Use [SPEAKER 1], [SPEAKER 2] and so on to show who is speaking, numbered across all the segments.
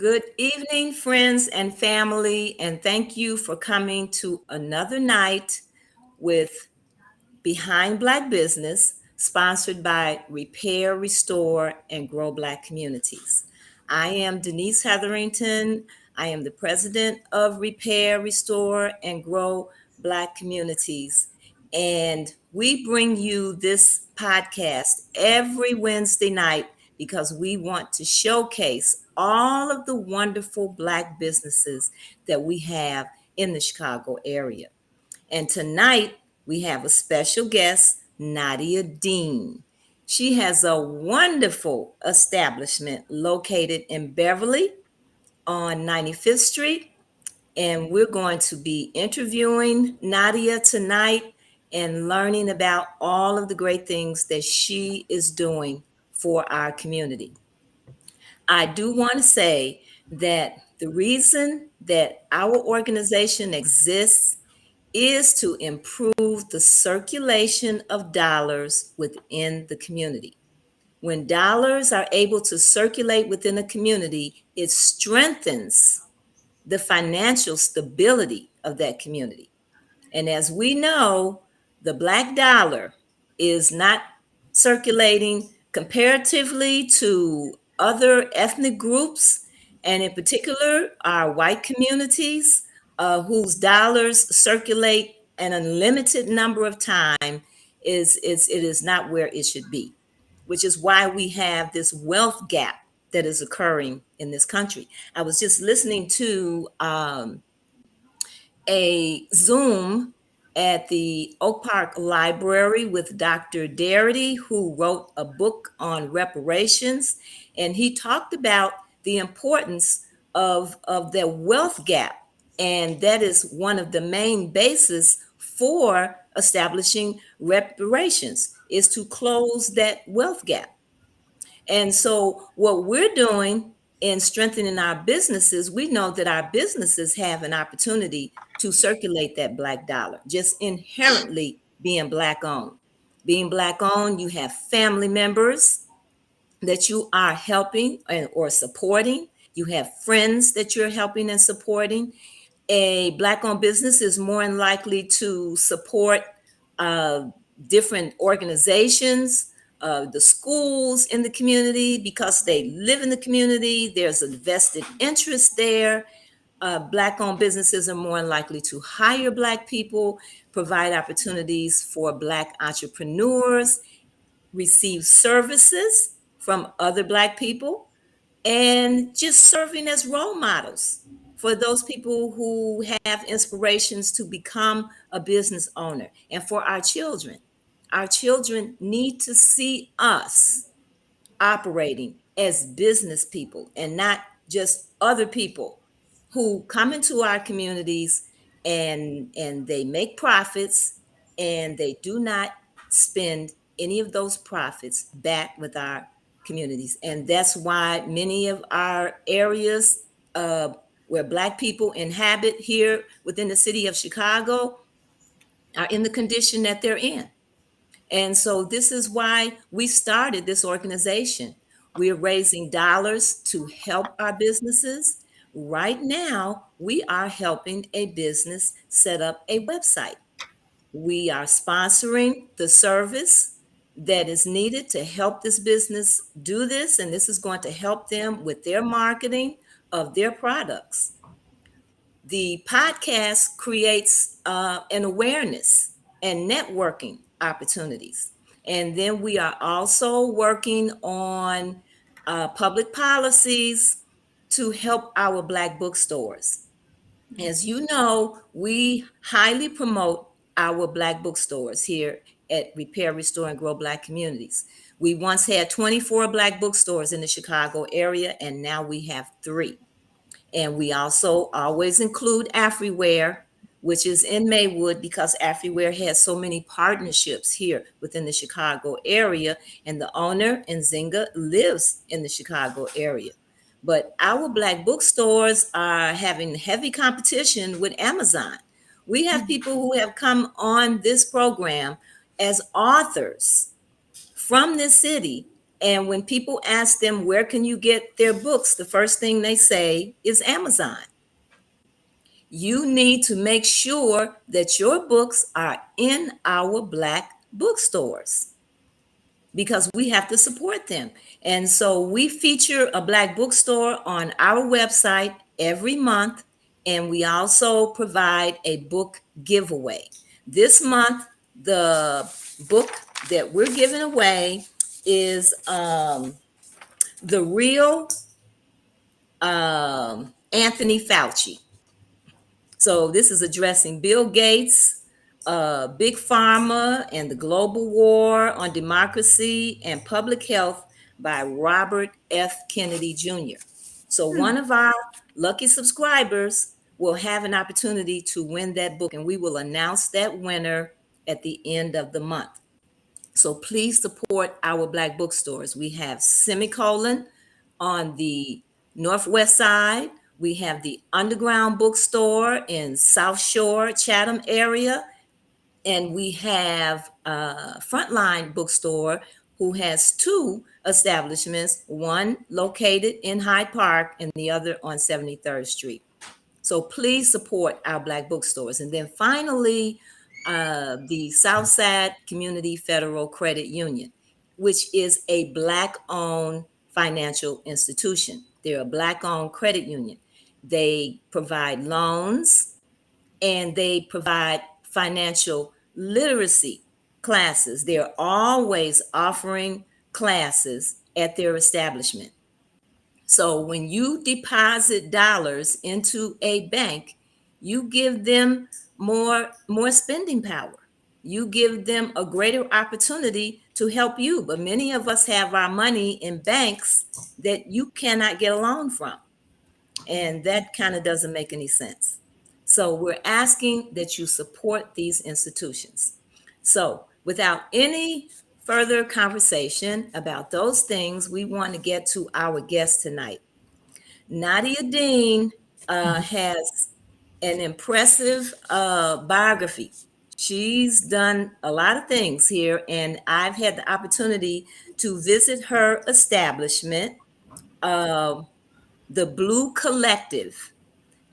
[SPEAKER 1] Good evening, friends and family, and thank you for coming to another night with Behind Black Business, sponsored by Repair, Restore, and Grow Black Communities. I am Denise Hetherington. I am the president of Repair, Restore, and Grow Black Communities. And we bring you this podcast every Wednesday night because we want to showcase all of the wonderful Black businesses that we have in the Chicago area. And tonight we have a special guest, Nadia Dean. She has a wonderful establishment located in Beverly on 95th Street. And we're going to be interviewing Nadia tonight and learning about all of the great things that she is doing for our community. I do want to say that the reason that our organization exists is to improve the circulation of dollars within the community. When dollars are able to circulate within a community, it strengthens the financial stability of that community. And as we know, the black dollar is not circulating comparatively to other ethnic groups, and in particular, our white communities, whose dollars circulate an unlimited number of times, it is not where it should be, which is why we have this wealth gap that is occurring in this country. I was just listening to a Zoom at the Oak Park Library with Dr. Darity, who wrote a book on reparations. And he talked about the importance of the wealth gap. And that is one of the main bases for establishing reparations, is to close that wealth gap. And so, what we're doing in strengthening our businesses, we know that our businesses have an opportunity to circulate that black dollar, just inherently being black owned. Being black owned, you have family members that you are helping or supporting, you have friends that you're helping and supporting. A black owned business is more than likely to support uh, different organizations, the schools in the community, because they live in the community. There's a vested interest there. Black owned businesses are more than likely to hire Black people, provide opportunities for Black entrepreneurs, receive services from other Black people, and just serving as role models for those people who have inspirations to become a business owner. And for our children need to see us operating as business people and not just other people who come into our communities and they make profits and they do not spend any of those profits back with our communities. And that's why many of our areas where Black people inhabit here within the city of Chicago are in the condition that they're in. And so this is why we started this organization. We are raising dollars to help our businesses. Right now, we are helping a business set up a website. We are sponsoring the service that is needed to help this business do this, and this is going to help them with their marketing of their products. The podcast creates an awareness and networking opportunities. And then we are also working on public policies to help our Black bookstores. As you know, we highly promote our Black bookstores here at Repair, Restore, and Grow Black Communities. We once had 24 Black bookstores in the Chicago area, and now we have 3. And we also always include AfriWare, which is in Maywood, because AfriWare has so many partnerships here within the Chicago area. And the owner, Nzinga, lives in the Chicago area. But our Black bookstores are having heavy competition with Amazon. We have people who have come on this program as authors from this city. And when people ask them, where can you get their books? The first thing they say is Amazon. You need to make sure that your books are in our Black bookstores because we have to support them. And so we feature a Black bookstore on our website every month, and we also provide a book giveaway. This month, the book that we're giving away is The Real Anthony Fauci. So this is addressing Bill Gates, Big Pharma, and the Global War on Democracy and Public Health by Robert F. Kennedy Jr. So one of our lucky subscribers will have an opportunity to win that book, and we will announce that winner at the end of the month. So please support our Black bookstores. We have Semicolon on the Northwest Side. We have the Underground Bookstore in South Shore, Chatham area. And we have Frontline Bookstore, who has 2 establishments, one located in Hyde Park and the other on 73rd Street. So please support our Black bookstores. And then finally, the Southside Community Federal Credit Union, which is a Black-owned financial institution. They're a Black-owned credit union. They provide loans and they provide financial literacy classes. They're always offering classes at their establishment. So when you deposit dollars into a bank, you give them more spending power. You give them a greater opportunity to help you. But many of us have our money in banks that you cannot get a loan from. And that kind of doesn't make any sense. So we're asking that you support these institutions. So without any further conversation about those things, we want to get to our guest tonight. Nadia Dean has an impressive biography. She's done a lot of things here, and I've had the opportunity to visit her establishment, uh, the Blue Collective.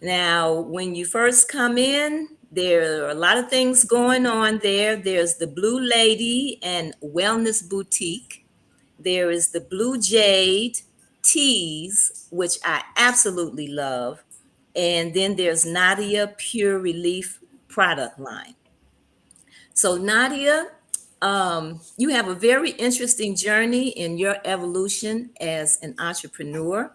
[SPEAKER 1] Now, when you first come in, there are a lot of things going on there. There's the Blue Lady and Wellness Boutique. There is the Blue Jade teas, which I absolutely love. And then there's Nadia Pure Relief product line. So Nadia, you have a very interesting journey in your evolution as an entrepreneur,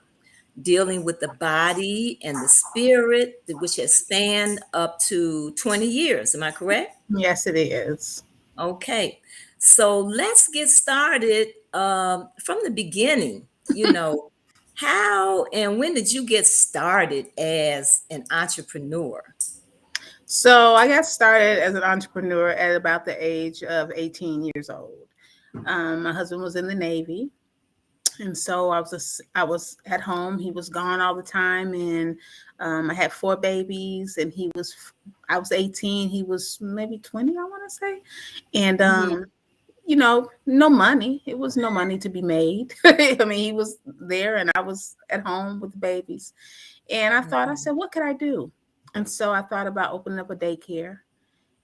[SPEAKER 1] dealing with the body and the spirit, which has spanned up to 20 years. Am I correct?
[SPEAKER 2] Yes, it is.
[SPEAKER 1] Okay, so let's get started from the beginning. How and when did you get started as an entrepreneur?
[SPEAKER 2] So I got started as an entrepreneur at about the age of 18 years old. My husband was in the Navy, and so I was at home. He was gone all the time, and I had 4 babies. And I was 18. He was maybe 20, I want to say, and
[SPEAKER 1] Mhm.
[SPEAKER 2] no money. It was no money to be made. I mean, he was there, and I was at home with the babies. And I said, what could I do? And so I thought about opening up a daycare.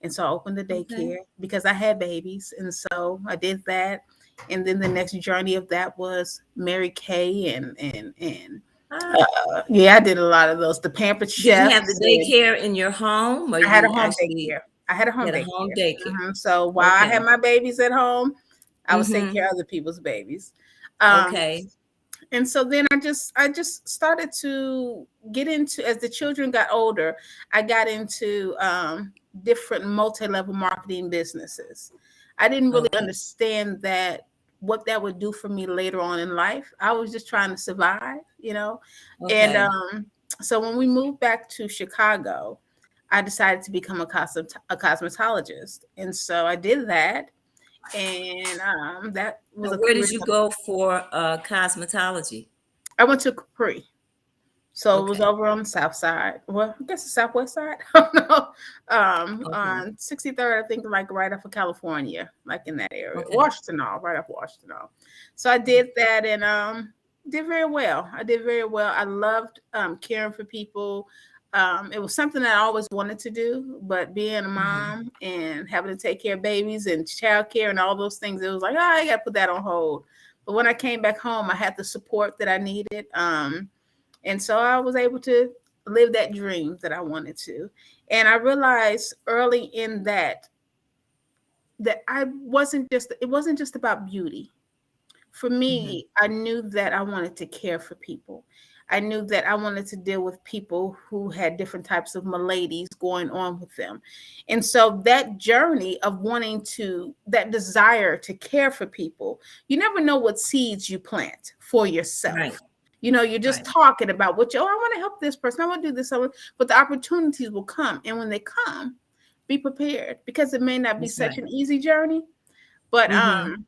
[SPEAKER 2] And so I opened a
[SPEAKER 1] Okay.
[SPEAKER 2] daycare because I had babies. And so I did that. And then the next journey of that was Mary Kay and
[SPEAKER 1] Ah,
[SPEAKER 2] yeah, I did a lot of those. The Pampered
[SPEAKER 1] did you have the
[SPEAKER 2] Chefs. And
[SPEAKER 1] daycare in your home, or
[SPEAKER 2] I had a
[SPEAKER 1] you
[SPEAKER 2] home
[SPEAKER 1] actually
[SPEAKER 2] daycare. I had a home
[SPEAKER 1] had a home
[SPEAKER 2] daycare.
[SPEAKER 1] daycare?
[SPEAKER 2] So while I had
[SPEAKER 1] Okay.
[SPEAKER 2] my babies at home, I was taking
[SPEAKER 1] Mm-hmm.
[SPEAKER 2] care of other people's babies. Um,
[SPEAKER 1] Okay.
[SPEAKER 2] and so then I just started to get into, as the children got older, I got into different multi-level marketing businesses. I didn't really
[SPEAKER 1] Okay.
[SPEAKER 2] understand that what that would do for me later on in life. I was just trying to survive, you know. And
[SPEAKER 1] Okay.
[SPEAKER 2] so when we moved back to Chicago, I decided to become a cosmetologist, and so I did that, and that was
[SPEAKER 1] Now,
[SPEAKER 2] a
[SPEAKER 1] where
[SPEAKER 2] career.
[SPEAKER 1] did you go for cosmetology?
[SPEAKER 2] I went to Capri. So it was
[SPEAKER 1] Okay.
[SPEAKER 2] over on the south side. Well, I guess the southwest side. I don't know.
[SPEAKER 1] Okay.
[SPEAKER 2] On 63rd, I think, like right off of California, like in that area.
[SPEAKER 1] Okay.
[SPEAKER 2] Washington all, right off Washington all. So I did that and did very well. I did very well. I loved caring for people. It was something that I always wanted to do, but being a
[SPEAKER 1] Hmm.
[SPEAKER 2] mom and having to take care of babies and childcare and all those things, it was like, oh, I got to put that on hold. But when I came back home, I had the support that I needed. And so I was able to live that dream that I wanted to. And I realized early in that it wasn't just about beauty. For
[SPEAKER 1] Hmm.
[SPEAKER 2] me, I knew that I wanted to care for people. I knew that I wanted to deal with people who had different types of maladies going on with them. And so that journey of that desire to care for people, you never know what seeds you plant for
[SPEAKER 1] Right.
[SPEAKER 2] yourself. You know, you're just
[SPEAKER 1] Right.
[SPEAKER 2] talking about I want to help this person. I want to do this. But the opportunities will come. And when they come, be prepared because it may not be
[SPEAKER 1] That's
[SPEAKER 2] such
[SPEAKER 1] right.
[SPEAKER 2] an easy journey. But
[SPEAKER 1] Hmm.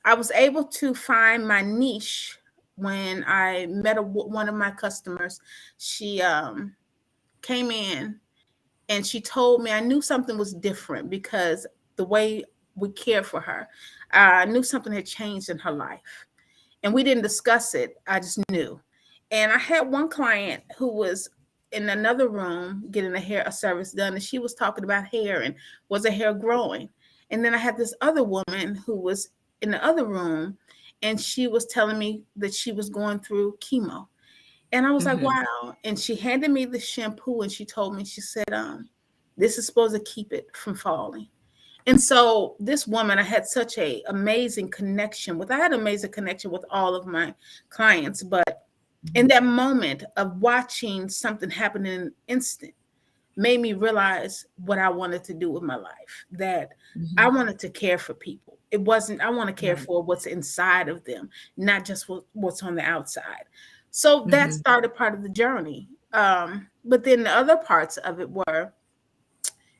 [SPEAKER 2] I was able to find my niche when I met one of my customers. She came in and she told me I knew something was different because the way we cared for her, I knew something had changed in her life. And we didn't discuss it. I just knew. And I had one client who was in another room getting a service done, and she was talking about hair and was her hair growing. And then I had this other woman who was in the other room, and she was telling me that she was going through chemo. And I was like,
[SPEAKER 1] Hmm.
[SPEAKER 2] wow. And she handed me the shampoo and she told me, she said, this is supposed to keep it from falling. And so this woman, I had such a amazing connection with. I had an amazing connection with all of my clients, but in that moment of watching something happen in an instant made me realize what I wanted to do with my life. That I
[SPEAKER 1] Hmm.
[SPEAKER 2] wanted to care for people. It wasn't, I want to care
[SPEAKER 1] Right.
[SPEAKER 2] for what's inside of them, not just what's on the outside. So that
[SPEAKER 1] Hmm.
[SPEAKER 2] started part of the journey. But then the other parts of it were,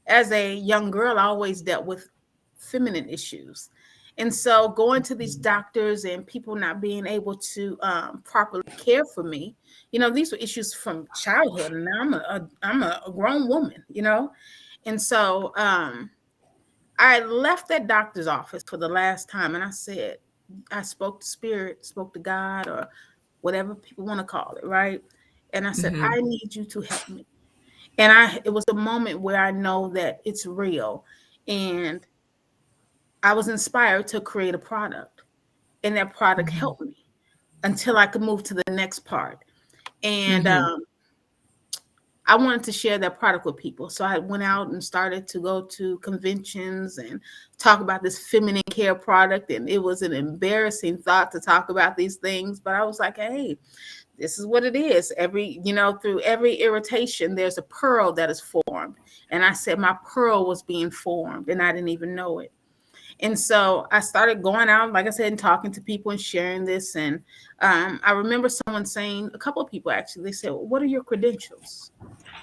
[SPEAKER 2] as a young girl, I always dealt with feminine issues. And so going to these doctors and people not being able to properly care for me, you know, these were issues from childhood. And now I'm a grown woman, you know? And so I left that doctor's office for the last time and I said, I spoke to spirit, spoke to God, or whatever people want to call it, right? And I said,
[SPEAKER 1] Hmm.
[SPEAKER 2] I need you to help me. And it was a moment where I know that it's real. And I was inspired to create a product. And that product
[SPEAKER 1] Hmm.
[SPEAKER 2] helped me until I could move to the next part. And
[SPEAKER 1] Hmm.
[SPEAKER 2] I wanted to share that product with people. So I went out and started to go to conventions and talk about this feminine care product. And it was an embarrassing thought to talk about these things. But I was like, hey, this is what it is. Through every irritation, there's a pearl that is formed. And I said my pearl was being formed and I didn't even know it. And so I started going out, like I said, and talking to people and sharing this. And I remember someone saying, a couple of people actually, they said, well, what are your credentials?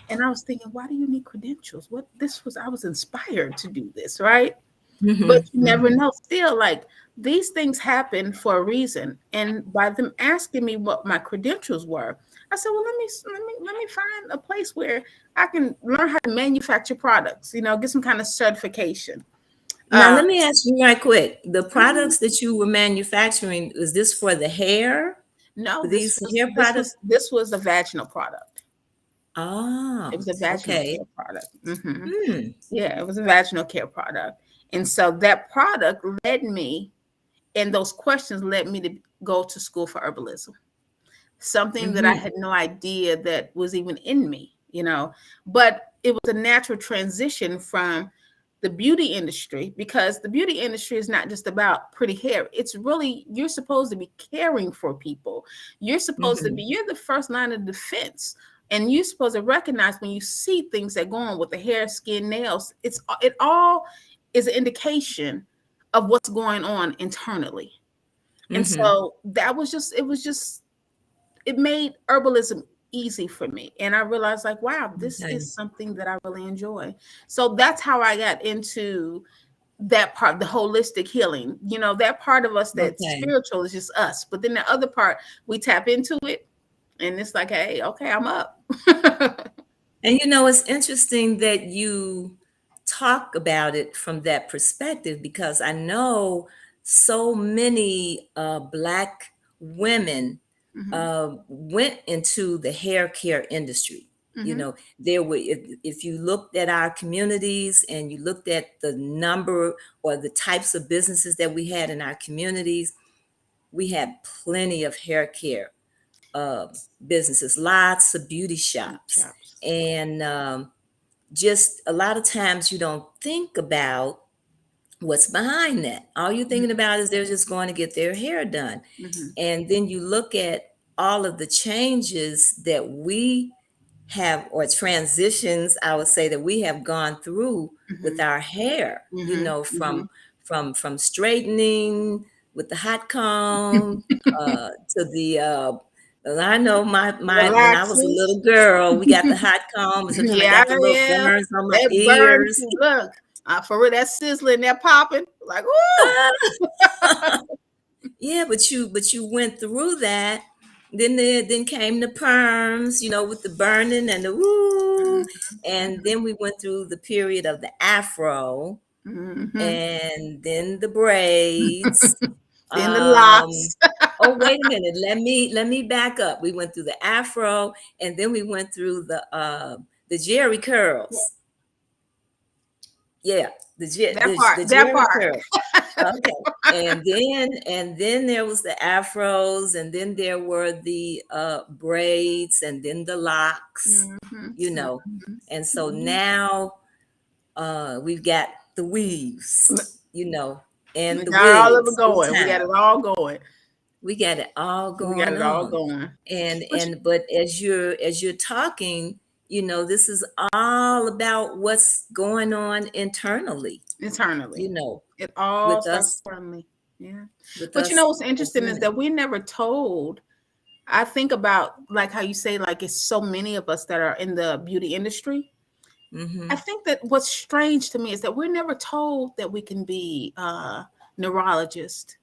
[SPEAKER 2] And I was thinking, why do you need credentials? I was inspired to do this, right? But
[SPEAKER 1] Hmm.
[SPEAKER 2] you never
[SPEAKER 1] Hmm.
[SPEAKER 2] know. Still, like these things happen for a reason. And by them asking me what my credentials were, I said, well, let me find a place where I can learn how to manufacture products, get some kind of certification.
[SPEAKER 1] Now,
[SPEAKER 2] Uh,
[SPEAKER 1] let me ask you right quick. The
[SPEAKER 2] mhm.
[SPEAKER 1] products that you were manufacturing, is this for the hair?
[SPEAKER 2] No,
[SPEAKER 1] Were these hair products?
[SPEAKER 2] this was a vaginal product. It
[SPEAKER 1] Ah,
[SPEAKER 2] was a vaginal
[SPEAKER 1] okay.
[SPEAKER 2] care product. Hmm.
[SPEAKER 1] Hmm.
[SPEAKER 2] Yeah, it was a vaginal care product. And so that product led me, and those questions led me to go to school for herbalism, something that I
[SPEAKER 1] Hmm.
[SPEAKER 2] had no idea that was even in me. But it was a natural transition from the beauty industry, because the beauty industry is not just about pretty hair. It's really, you're supposed to be caring for people.
[SPEAKER 1] Hmm.
[SPEAKER 2] You're the first line of defense. And you're supposed to recognize when you see things that go on with the hair, skin, nails. It all is an indication of what's going on internally. And
[SPEAKER 1] Mm-hmm.
[SPEAKER 2] so that was just, it made herbalism easy for me. And I realized, like, wow, this
[SPEAKER 1] Okay.
[SPEAKER 2] is something that I really enjoy. So that's how I got into that part, the holistic healing. That part of us that's
[SPEAKER 1] Okay.
[SPEAKER 2] spiritual is just us. But then the other part, we tap into it and it's like, hey, okay, I'm up.
[SPEAKER 1] And it's interesting that you talk about it from that perspective, because I know so many Black women
[SPEAKER 2] Hmm.
[SPEAKER 1] went into the hair care industry.
[SPEAKER 2] Hmm.
[SPEAKER 1] There were, if you looked at our communities and you looked at the number or the types of businesses that we had in our communities, we had plenty of hair care uh, businesses, lots of beauty shops.
[SPEAKER 2] Chops.
[SPEAKER 1] And just a lot of times you don't think about what's behind that. All you're thinking about is they're just going to get their hair done.
[SPEAKER 2] Hmm.
[SPEAKER 1] And then you look at all of the changes that we have, or transitions, I would say, that we have gone through with
[SPEAKER 2] Hmm.
[SPEAKER 1] our hair,
[SPEAKER 2] Hmm. Hmm.
[SPEAKER 1] from straightening with the hot comb to the well, I know my when I was a
[SPEAKER 2] Relaxers.
[SPEAKER 1] little girl, we got the hot comb, and sometimes I
[SPEAKER 2] Yeah,
[SPEAKER 1] got the little
[SPEAKER 2] yeah.
[SPEAKER 1] burns on my
[SPEAKER 2] That burn
[SPEAKER 1] ears.
[SPEAKER 2] too. Look, for real, that sizzling, that popping. Like, woo!
[SPEAKER 1] Yeah, but you went through that. Then came the perms, with the burning and the woo, and then we went through the period of the afro,
[SPEAKER 2] Mm-hmm.
[SPEAKER 1] and then the braids.
[SPEAKER 2] Then the
[SPEAKER 1] Um,
[SPEAKER 2] locks.
[SPEAKER 1] oh, wait a minute. Let me back up. We went through the afro, and then we went through the Jerry curls. Yeah, the Jer-
[SPEAKER 2] That
[SPEAKER 1] the,
[SPEAKER 2] part.
[SPEAKER 1] the
[SPEAKER 2] That
[SPEAKER 1] Jerry
[SPEAKER 2] part.
[SPEAKER 1] curl. Okay. And then there was the afros, and then there were the braids, and then the locks,
[SPEAKER 2] Hmm.
[SPEAKER 1] you know. And so
[SPEAKER 2] Hmm.
[SPEAKER 1] now we've got the weaves, and
[SPEAKER 2] We
[SPEAKER 1] the
[SPEAKER 2] got all of it
[SPEAKER 1] wigs in
[SPEAKER 2] going. We got
[SPEAKER 1] town.
[SPEAKER 2] it all going.
[SPEAKER 1] We got it all
[SPEAKER 2] We got
[SPEAKER 1] going
[SPEAKER 2] it all
[SPEAKER 1] on.
[SPEAKER 2] going.
[SPEAKER 1] And
[SPEAKER 2] But
[SPEAKER 1] but as you're talking, this is all about what's going on internally,
[SPEAKER 2] internally,
[SPEAKER 1] you know,
[SPEAKER 2] it all
[SPEAKER 1] with
[SPEAKER 2] starts
[SPEAKER 1] us
[SPEAKER 2] internally. Yeah.
[SPEAKER 1] with
[SPEAKER 2] But
[SPEAKER 1] us
[SPEAKER 2] what's
[SPEAKER 1] as
[SPEAKER 2] interesting is
[SPEAKER 1] women.
[SPEAKER 2] that we're never told. I think about, like, how you say, like, it's so many of us that are in the beauty industry. I
[SPEAKER 1] Mm-hmm.
[SPEAKER 2] think that what's strange to me is that we're never told that we can be neurologist,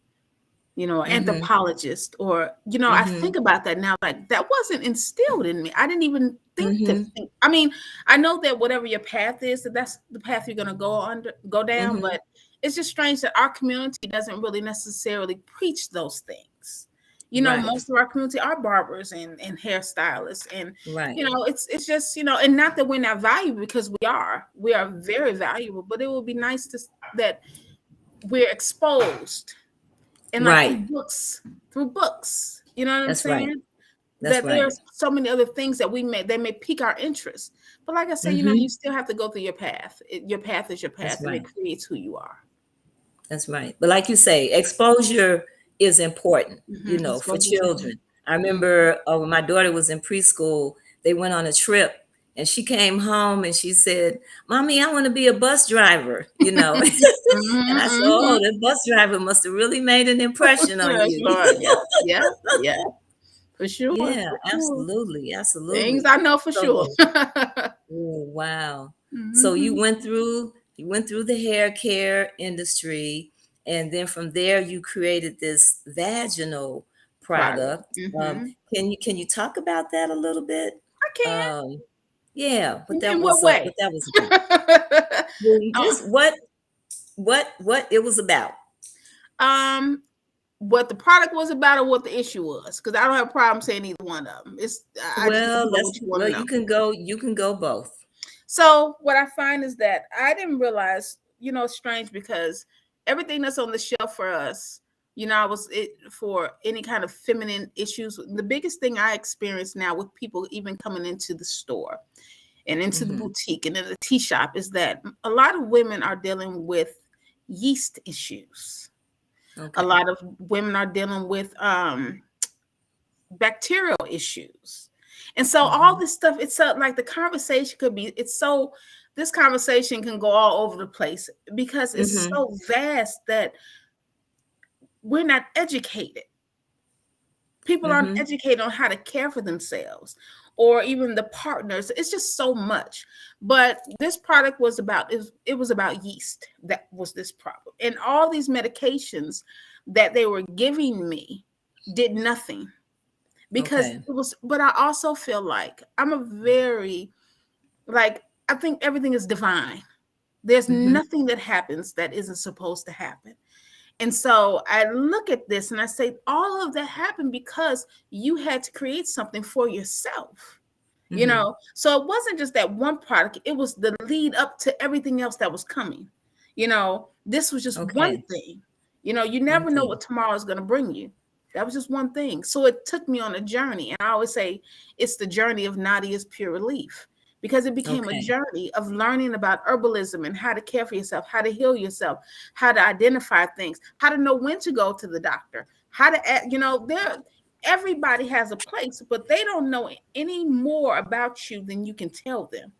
[SPEAKER 1] Mm-hmm.
[SPEAKER 2] anthropologist, or, I
[SPEAKER 1] Mm-hmm.
[SPEAKER 2] think about that now, like, that wasn't instilled in me. I didn't even
[SPEAKER 1] Mm-hmm.
[SPEAKER 2] think. I mean, I know that whatever your path is, that's the path you're going to go down,
[SPEAKER 1] Mm-hmm.
[SPEAKER 2] but it's just strange that our community doesn't really necessarily preach those things.
[SPEAKER 1] Right.
[SPEAKER 2] Most of our community are barbers and hairstylists, and
[SPEAKER 1] Right.
[SPEAKER 2] it's just, and not that we're not valuable, because we are very valuable, but it would be nice that we're exposed, and, like,
[SPEAKER 1] Right.
[SPEAKER 2] through books, you know what I'm
[SPEAKER 1] That's right.
[SPEAKER 2] saying?
[SPEAKER 1] That's
[SPEAKER 2] That
[SPEAKER 1] right.
[SPEAKER 2] there's so many other things that they may pique our interest. But like I said, you
[SPEAKER 1] Mm-hmm.
[SPEAKER 2] still have to go through your path. Your path is your
[SPEAKER 1] That's
[SPEAKER 2] path, and it
[SPEAKER 1] right.
[SPEAKER 2] creates who you are.
[SPEAKER 1] That's right. But like you say, exposure is important, for
[SPEAKER 2] Exposure is important.
[SPEAKER 1] children. I
[SPEAKER 2] Mhm.
[SPEAKER 1] remember when my daughter was in preschool, they went on a trip, and she came home and she said, "Mommy, I want to be a bus driver." And I said, "Oh,
[SPEAKER 2] Mhm.
[SPEAKER 1] the bus driver must have really made an impression on
[SPEAKER 2] Yes,
[SPEAKER 1] you."
[SPEAKER 2] Lord. Yeah, yeah, yeah, for sure,
[SPEAKER 1] Yeah,
[SPEAKER 2] for sure.
[SPEAKER 1] absolutely,
[SPEAKER 2] Things
[SPEAKER 1] absolutely.
[SPEAKER 2] I know for sure.
[SPEAKER 1] So, oh, wow. So you
[SPEAKER 2] Mhm.
[SPEAKER 1] went through you went through the hair care industry, and then from there you created this vaginal
[SPEAKER 2] Product.
[SPEAKER 1] product.
[SPEAKER 2] Mhm.
[SPEAKER 1] Can you talk about that a little bit?
[SPEAKER 2] I can.
[SPEAKER 1] Um, yeah,
[SPEAKER 2] In what way?
[SPEAKER 1] what that was about. Well, just what it was about.
[SPEAKER 2] um, what the product was about, or what the issue was, because I don't have a problem saying either one of them. I just want to know what you want to know.
[SPEAKER 1] You can go both.
[SPEAKER 2] So what I find is that I didn't realize, it's strange, because everything that's on the shelf for us, I was it for any kind of feminine issues. The biggest thing I experience now with people even coming into the store and into the
[SPEAKER 1] Hmm.
[SPEAKER 2] boutique and in the tea shop is that a lot of women are dealing with yeast issues. A
[SPEAKER 1] Okay.
[SPEAKER 2] lot of women are dealing with bacterial issues. And so all
[SPEAKER 1] Hmm.
[SPEAKER 2] this stuff, it's so, like, the conversation could be, it's so this conversation can go all over the place because it's
[SPEAKER 1] Mm-hmm.
[SPEAKER 2] so vast that we're not educated. People aren't
[SPEAKER 1] Mm-hmm.
[SPEAKER 2] educated on how to care for themselves or even the partners. It's just so much. But this product was about, it was about yeast. That was this problem. And all these medications that they were giving me did nothing because
[SPEAKER 1] Okay.
[SPEAKER 2] it was, but I also feel like I'm a very, like, I think everything is divine. There's
[SPEAKER 1] Mm-hmm.
[SPEAKER 2] nothing that happens that isn't supposed to happen. And so I look at this and I say, all of that happened because you had to create something for yourself, you
[SPEAKER 1] Mm-hmm.
[SPEAKER 2] know? So it wasn't just that one product, it was the lead up to everything else that was coming. You know, this was just one
[SPEAKER 1] Okay.
[SPEAKER 2] thing. You know, you never know
[SPEAKER 1] Okay.
[SPEAKER 2] what tomorrow is going to bring you. That was just one thing. So it took me on a journey. And I always say it's the journey of Nadia's Pure Relief because it became a
[SPEAKER 1] Okay.
[SPEAKER 2] journey of learning about herbalism and how to care for yourself, how to heal yourself, how to identify things, how to know when to go to the doctor, how to, you know, there, everybody has a place, but they don't know any more about you than you can tell them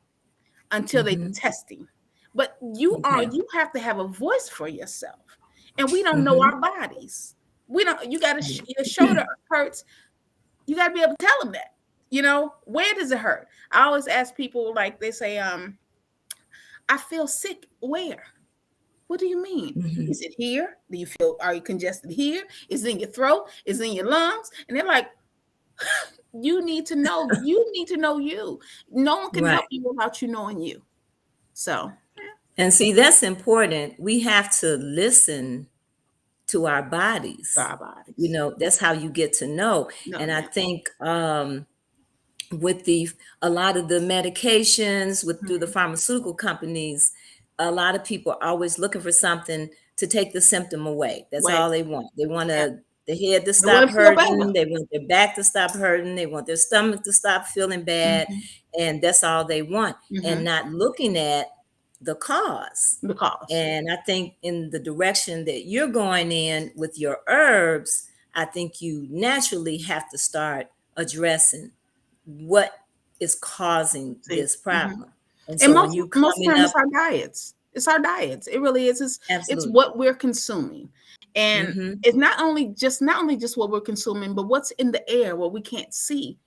[SPEAKER 2] until they do
[SPEAKER 1] Mm-hmm.
[SPEAKER 2] testing. But you are,
[SPEAKER 1] Okay.
[SPEAKER 2] you have to have a voice for yourself. And we don't know
[SPEAKER 1] Mm-hmm.
[SPEAKER 2] our bodies. We don't, you got to, your shoulder hurts. You got to be able to tell them that, you know, where does it hurt? I always ask people, like they say, I feel sick. Where? What do you mean?
[SPEAKER 1] Mm-hmm.
[SPEAKER 2] Is it here? Do you feel, are you congested here? Is it in your throat? Is it in your lungs? And they're like, you need to know, you need to know you. No one can
[SPEAKER 1] Right.
[SPEAKER 2] help you without you knowing you. So,
[SPEAKER 1] And see, that's important. We have to listen to our bodies.
[SPEAKER 2] our
[SPEAKER 1] You
[SPEAKER 2] bodies.
[SPEAKER 1] know, that's how you get to know.
[SPEAKER 2] No,
[SPEAKER 1] And I
[SPEAKER 2] yeah.
[SPEAKER 1] think with the a lot of the medications with through the
[SPEAKER 2] Mhm.
[SPEAKER 1] pharmaceutical companies, a lot of people are always looking for something to take the symptom away. That's
[SPEAKER 2] Wait,
[SPEAKER 1] all they want. They want
[SPEAKER 2] yeah.
[SPEAKER 1] the head to
[SPEAKER 2] They want
[SPEAKER 1] stop
[SPEAKER 2] to feel
[SPEAKER 1] hurting,
[SPEAKER 2] better.
[SPEAKER 1] they want their back to stop hurting, they want their stomach to stop feeling bad,
[SPEAKER 2] Hmm.
[SPEAKER 1] and that's all they want, and
[SPEAKER 2] Hmm.
[SPEAKER 1] not looking at the cause.
[SPEAKER 2] Because,
[SPEAKER 1] And I think in the direction that you're going in with your herbs, I think you naturally have to start addressing what is causing
[SPEAKER 2] see,
[SPEAKER 1] this
[SPEAKER 2] hmm,
[SPEAKER 1] problem. And
[SPEAKER 2] and
[SPEAKER 1] so when you
[SPEAKER 2] most of the
[SPEAKER 1] coming
[SPEAKER 2] time it's
[SPEAKER 1] up,
[SPEAKER 2] our diets. It's our diets. It really is. It's
[SPEAKER 1] absolutely.
[SPEAKER 2] what we're consuming, and
[SPEAKER 1] Mm-hmm.
[SPEAKER 2] it's not only just what we're consuming, but what's in the air, what we can't see.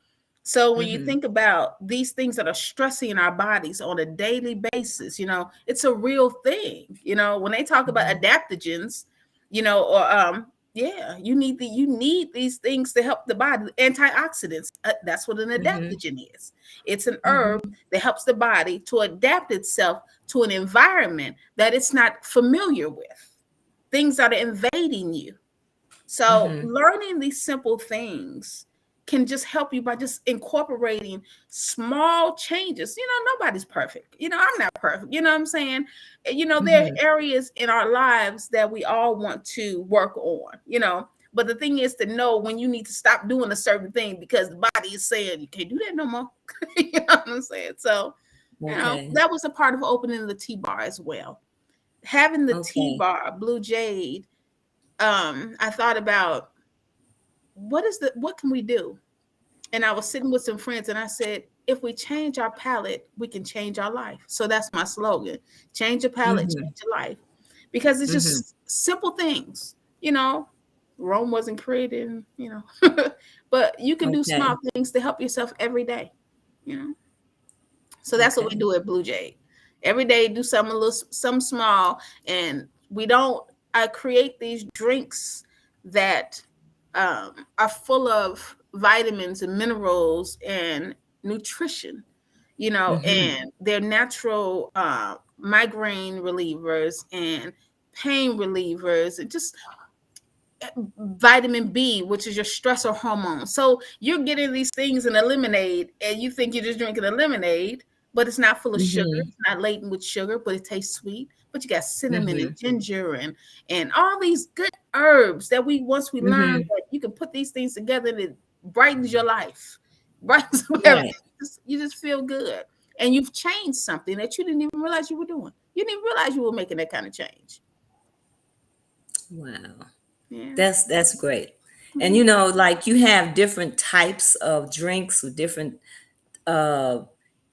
[SPEAKER 2] So when you
[SPEAKER 1] Mm-hmm.
[SPEAKER 2] think about these things that are stressing our bodies on a daily basis, you know, it's a real thing. You know, when they talk about
[SPEAKER 1] Mm-hmm.
[SPEAKER 2] adaptogens, you know, or yeah, you need these things to help the body. Antioxidants, that's what an
[SPEAKER 1] Mm-hmm.
[SPEAKER 2] adaptogen is. It's an herb
[SPEAKER 1] Mm-hmm.
[SPEAKER 2] that helps the body to adapt itself to an environment that it's not familiar with. Things that are invading you. So
[SPEAKER 1] Mm-hmm.
[SPEAKER 2] learning these simple things can just help you by just incorporating small changes. You know, nobody's perfect. You know, I'm not perfect. You know what I'm saying? You know, there
[SPEAKER 1] Mm-hmm.
[SPEAKER 2] are areas in our lives that we all want to work on, you know. But the thing is to know when you need to stop doing a certain thing because the body is saying you can't do that no more. You know what I'm saying? So, you know,
[SPEAKER 1] Okay.
[SPEAKER 2] that was a part of opening the tea bar as well. Having the tea
[SPEAKER 1] Okay.
[SPEAKER 2] bar, Blue Jade, I thought about what can we do? And I was sitting with some friends and I said, if we change our palate, we can change our life. So that's my slogan. Change your palate,
[SPEAKER 1] Mm-hmm.
[SPEAKER 2] change your life. Because it's
[SPEAKER 1] Mm-hmm.
[SPEAKER 2] just simple things, you know. Rome wasn't created, you know. But you can do small
[SPEAKER 1] Okay.
[SPEAKER 2] things to help yourself every day, you know. So that's what we
[SPEAKER 1] Okay.
[SPEAKER 2] do at Blue Jade. Every day, do something a little, some small, and we don't. I create these drinks that are full of vitamins and minerals and nutrition, you know,
[SPEAKER 1] Mm-hmm.
[SPEAKER 2] and they're natural migraine relievers and pain relievers, and just vitamin B, which is your stressor hormone. So you're getting these things in a lemonade, and you think you're just drinking a lemonade, but it's not full of sugar.
[SPEAKER 1] Mm-hmm.
[SPEAKER 2] It's not laden with sugar, but it tastes sweet. But you got cinnamon and
[SPEAKER 1] Mm-hmm.
[SPEAKER 2] ginger and all these good herbs that we once we learned
[SPEAKER 1] Mm-hmm.
[SPEAKER 2] that you can put these things together and it brightens your life, brightens up everything.
[SPEAKER 1] Right.
[SPEAKER 2] You just feel good, and you've changed something that you didn't even realize you were doing. You didn't even realize you were making that kind of change.
[SPEAKER 1] Wow.
[SPEAKER 2] Yeah.
[SPEAKER 1] That's great. And
[SPEAKER 2] Mhm.
[SPEAKER 1] you know, like you have different types of drinks with different uh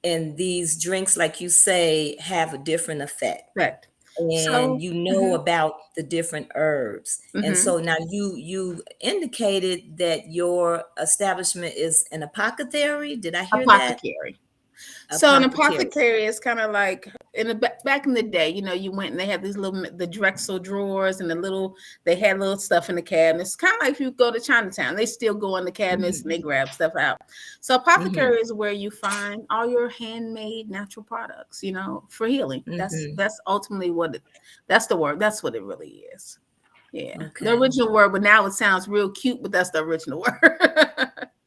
[SPEAKER 1] and these drinks, like you say, have a different effect,
[SPEAKER 2] Correct.
[SPEAKER 1] and
[SPEAKER 2] So,
[SPEAKER 1] you know about the different herbs. And
[SPEAKER 2] mhm.
[SPEAKER 1] so now you indicated that your establishment is an apothecary. Did I hear that?
[SPEAKER 2] Apothecary. So an
[SPEAKER 1] Apothecary.
[SPEAKER 2] apothecary is kind of like in the back in the day, you went and they had these little the Drexel drawers and they had little stuff in the cabinets. Kind of like if you go to Chinatown, they still go in the cabinets and
[SPEAKER 1] Hmm.
[SPEAKER 2] they grab stuff out. So apothecary
[SPEAKER 1] Hmm.
[SPEAKER 2] is where you find all your handmade natural products, for healing. That's
[SPEAKER 1] Hmm.
[SPEAKER 2] that's ultimately that's the word. That's what it really is. Yeah, the
[SPEAKER 1] Okay.
[SPEAKER 2] original word, but now it sounds real cute, but that's the original word.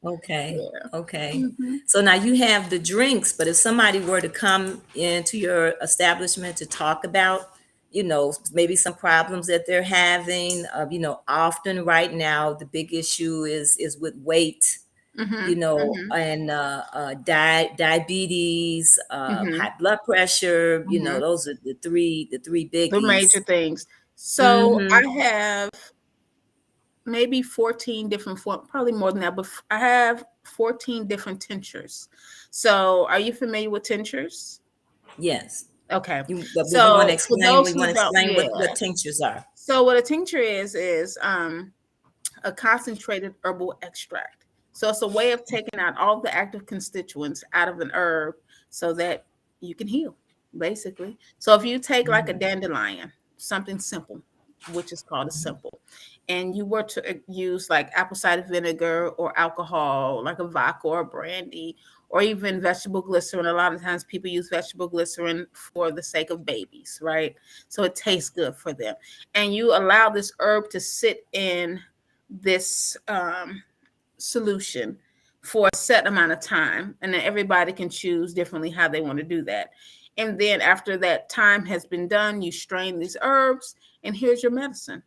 [SPEAKER 1] Okay.
[SPEAKER 2] Yeah.
[SPEAKER 1] Okay.
[SPEAKER 2] Hmm.
[SPEAKER 1] So now you have the drinks, but if somebody were to come into your establishment to talk about, maybe some problems that they're having, often right now the big issue is with weight,
[SPEAKER 2] Hmm. Hmm.
[SPEAKER 1] and diabetes,
[SPEAKER 2] Hmm.
[SPEAKER 1] high blood pressure,
[SPEAKER 2] Hmm.
[SPEAKER 1] those are the three
[SPEAKER 2] The major
[SPEAKER 1] biggies.
[SPEAKER 2] things. So
[SPEAKER 1] Mm-hmm.
[SPEAKER 2] I have maybe 14 different probably more than that, but I have 14 different tinctures. So are you familiar with tinctures?
[SPEAKER 1] Yes.
[SPEAKER 2] Okay.
[SPEAKER 1] But we want to
[SPEAKER 2] So for
[SPEAKER 1] explain.
[SPEAKER 2] those
[SPEAKER 1] We
[SPEAKER 2] who
[SPEAKER 1] want to
[SPEAKER 2] don't,
[SPEAKER 1] explain
[SPEAKER 2] yeah.
[SPEAKER 1] what tinctures are.
[SPEAKER 2] So what a tincture is a concentrated herbal extract. So it's a way of taking out all the active constituents out of an herb so that you can heal, basically. So if you take like a
[SPEAKER 1] Mm-hmm.
[SPEAKER 2] dandelion, something simple, which is called a simple, and you were to use like apple cider vinegar or alcohol, like a vodka or brandy, or even vegetable glycerin. A lot of times people use vegetable glycerin for the sake of babies, right? So it tastes good for them. And you allow this herb to sit in this solution for a set amount of time, and then everybody can choose differently how they want to do that. And then after that time has been done, you strain these herbs, and here's your medicine.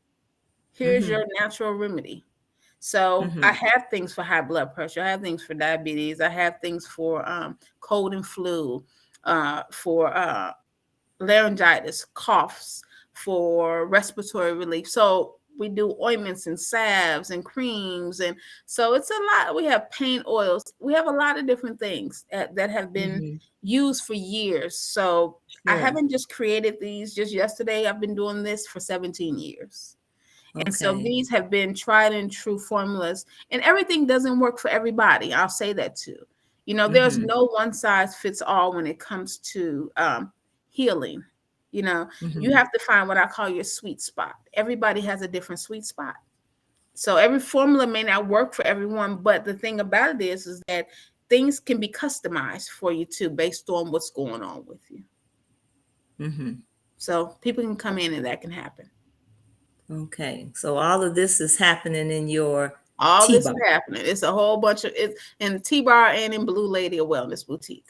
[SPEAKER 2] Here's
[SPEAKER 1] Mm-hmm.
[SPEAKER 2] your natural remedy. So I
[SPEAKER 1] Mm-hmm.
[SPEAKER 2] have things for high blood pressure. I have things for diabetes. I have things for cold and flu, for laryngitis, coughs, for respiratory relief. So we do ointments and salves and creams. And so it's a lot. We have pain oils. We have a lot of different things that have been
[SPEAKER 1] Mm-hmm.
[SPEAKER 2] used for years. So I
[SPEAKER 1] Sure.
[SPEAKER 2] haven't just created these just yesterday. I've been doing this for 17 years. And so
[SPEAKER 1] Okay.
[SPEAKER 2] these have been tried and true formulas, and everything doesn't work for everybody. I'll say that too. There's
[SPEAKER 1] Mm-hmm.
[SPEAKER 2] no one size fits all when it comes to healing. You
[SPEAKER 1] Mm-hmm.
[SPEAKER 2] have to find what I call your sweet spot. Everybody has a different sweet spot. So every formula may not work for everyone, but the thing about it is that things can be customized for you too, based on what's going on with you.
[SPEAKER 1] Mm-hmm.
[SPEAKER 2] So people can come in and that can happen.
[SPEAKER 1] Okay. So all of this is happening in your
[SPEAKER 2] All this
[SPEAKER 1] T-bar.
[SPEAKER 2] is happening. It's a whole bunch of it in T Bar and in Blue Lady, a wellness boutique.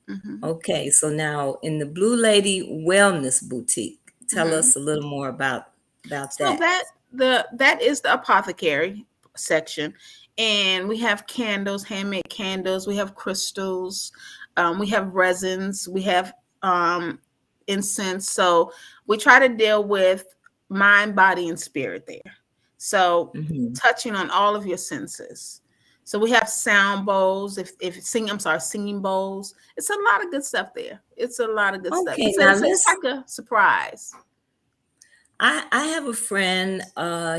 [SPEAKER 2] Hmm.
[SPEAKER 1] Okay. So now in the Blue Lady Wellness Boutique, tell
[SPEAKER 2] Hmm.
[SPEAKER 1] us a little more about
[SPEAKER 2] So
[SPEAKER 1] that.
[SPEAKER 2] that is the apothecary section, and we have candles, handmade candles. We have crystals, we have resins, we have um, incense. So we try to deal with mind, body, and spirit there. So
[SPEAKER 1] Mm-hmm.
[SPEAKER 2] touching on all of your senses. So we have sound bowls. If sing, I'm sorry, singing bowls. It's a lot of good stuff there. It's a lot of good stuff.
[SPEAKER 1] Okay.
[SPEAKER 2] It's like a surprise.
[SPEAKER 1] I have a friend.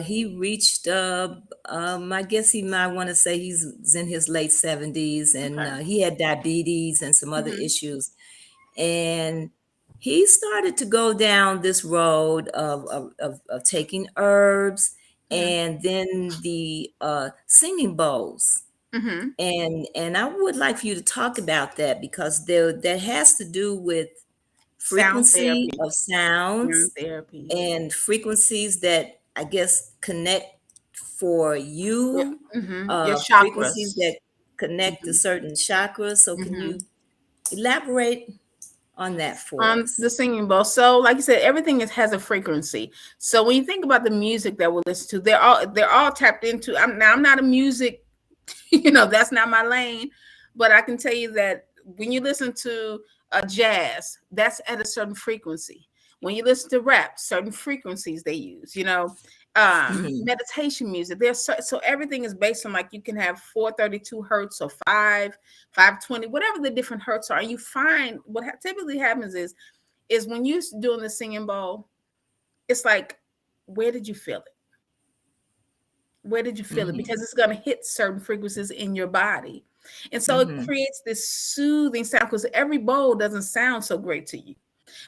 [SPEAKER 1] He reached. I guess he might want to say he's in his late 70s, and
[SPEAKER 2] Okay.
[SPEAKER 1] he had diabetes and some other
[SPEAKER 2] Hmm.
[SPEAKER 1] issues. And he started to go down this road of taking herbs,
[SPEAKER 2] Yeah.
[SPEAKER 1] and then the singing bowls.
[SPEAKER 2] Hmm.
[SPEAKER 1] And I would like for you to talk about that, because that has to do with
[SPEAKER 2] Sound
[SPEAKER 1] frequency
[SPEAKER 2] therapy.
[SPEAKER 1] of
[SPEAKER 2] Sound
[SPEAKER 1] sounds,
[SPEAKER 2] therapy.
[SPEAKER 1] and frequencies that I guess connect for
[SPEAKER 2] Yeah.
[SPEAKER 1] you,
[SPEAKER 2] Your
[SPEAKER 1] frequencies
[SPEAKER 2] chakras.
[SPEAKER 1] that connect to
[SPEAKER 2] Hmm.
[SPEAKER 1] certain chakras. So can
[SPEAKER 2] Hmm.
[SPEAKER 1] you elaborate on that for
[SPEAKER 2] On the
[SPEAKER 1] us?
[SPEAKER 2] singing bowl. So, like I said, everything has a frequency. So when you think about the music that we listen to, they're all tapped into. I'm not a music, that's not my lane, but I can tell you that when you listen to a jazz, that's at a certain frequency. When you listen to rap, certain frequencies they use.
[SPEAKER 1] Mhm.
[SPEAKER 2] meditation music. There's so everything is based on, like, you can have 432 hertz or 520, whatever the different hertz are. And you find what typically happens is when you're doing the singing bowl, it's like, where did you feel it? Where did you feel it?
[SPEAKER 1] Mhm.
[SPEAKER 2] Because it's going to hit certain frequencies in your body. And so it
[SPEAKER 1] Mhm.
[SPEAKER 2] creates this soothing sound, because every bowl doesn't sound so great to you.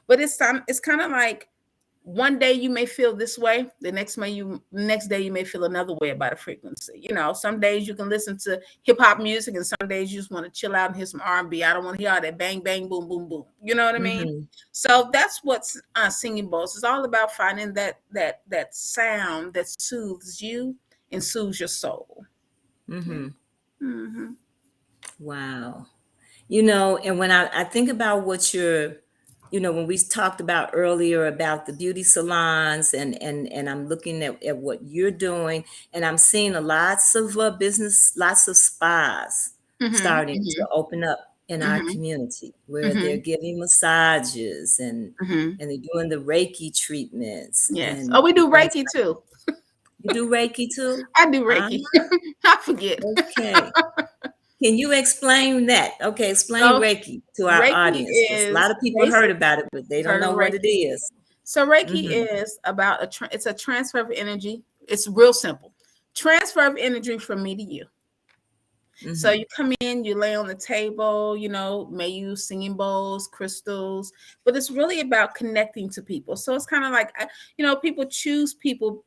[SPEAKER 2] But it's kind of like, one day you may feel this way, the next day you may feel another way about a frequency. Some days you can listen to hip hop music, and some days you just want to chill out and hear some R&B. I don't want to hear all that bang bang boom boom boom. You know what I mean?
[SPEAKER 1] Mhm.
[SPEAKER 2] So that's what singing bowls is all about: finding that sound that soothes you and soothes your soul. Yeah.
[SPEAKER 1] Mhm.
[SPEAKER 2] Mm-hmm.
[SPEAKER 1] Wow. And when I think about what when we talked about earlier about the beauty salons, and I'm looking at what you're doing, and I'm seeing lots of business, lots of spas
[SPEAKER 2] Mm-hmm.
[SPEAKER 1] starting to open up in our
[SPEAKER 2] Mm-hmm.
[SPEAKER 1] community, where they're
[SPEAKER 2] Mm-hmm.
[SPEAKER 1] giving massages, and
[SPEAKER 2] Mm-hmm.
[SPEAKER 1] and they're doing the Reiki treatments,
[SPEAKER 2] Yes.
[SPEAKER 1] and
[SPEAKER 2] Oh, we do
[SPEAKER 1] things
[SPEAKER 2] Reiki
[SPEAKER 1] like
[SPEAKER 2] too.
[SPEAKER 1] you do Reiki too?
[SPEAKER 2] I do
[SPEAKER 1] Ah,
[SPEAKER 2] Reiki. I forget.
[SPEAKER 1] okay. Can you explain that? Okay, explain
[SPEAKER 2] So
[SPEAKER 1] Reiki to our
[SPEAKER 2] Reiki
[SPEAKER 1] audience, because a lot
[SPEAKER 2] is
[SPEAKER 1] of people heard
[SPEAKER 2] basic.
[SPEAKER 1] about it, but they don't
[SPEAKER 2] Heard of
[SPEAKER 1] know what it
[SPEAKER 2] Reiki?
[SPEAKER 1] is.
[SPEAKER 2] So Reiki
[SPEAKER 1] Mhm,
[SPEAKER 2] is about it's a transfer of energy. It's real simple. Transfer of energy from me to you. So
[SPEAKER 1] mhm,
[SPEAKER 2] you come in, you lay on the table, may use singing bowls, crystals, but it's really about connecting to people. So it's kind of like, people choose people.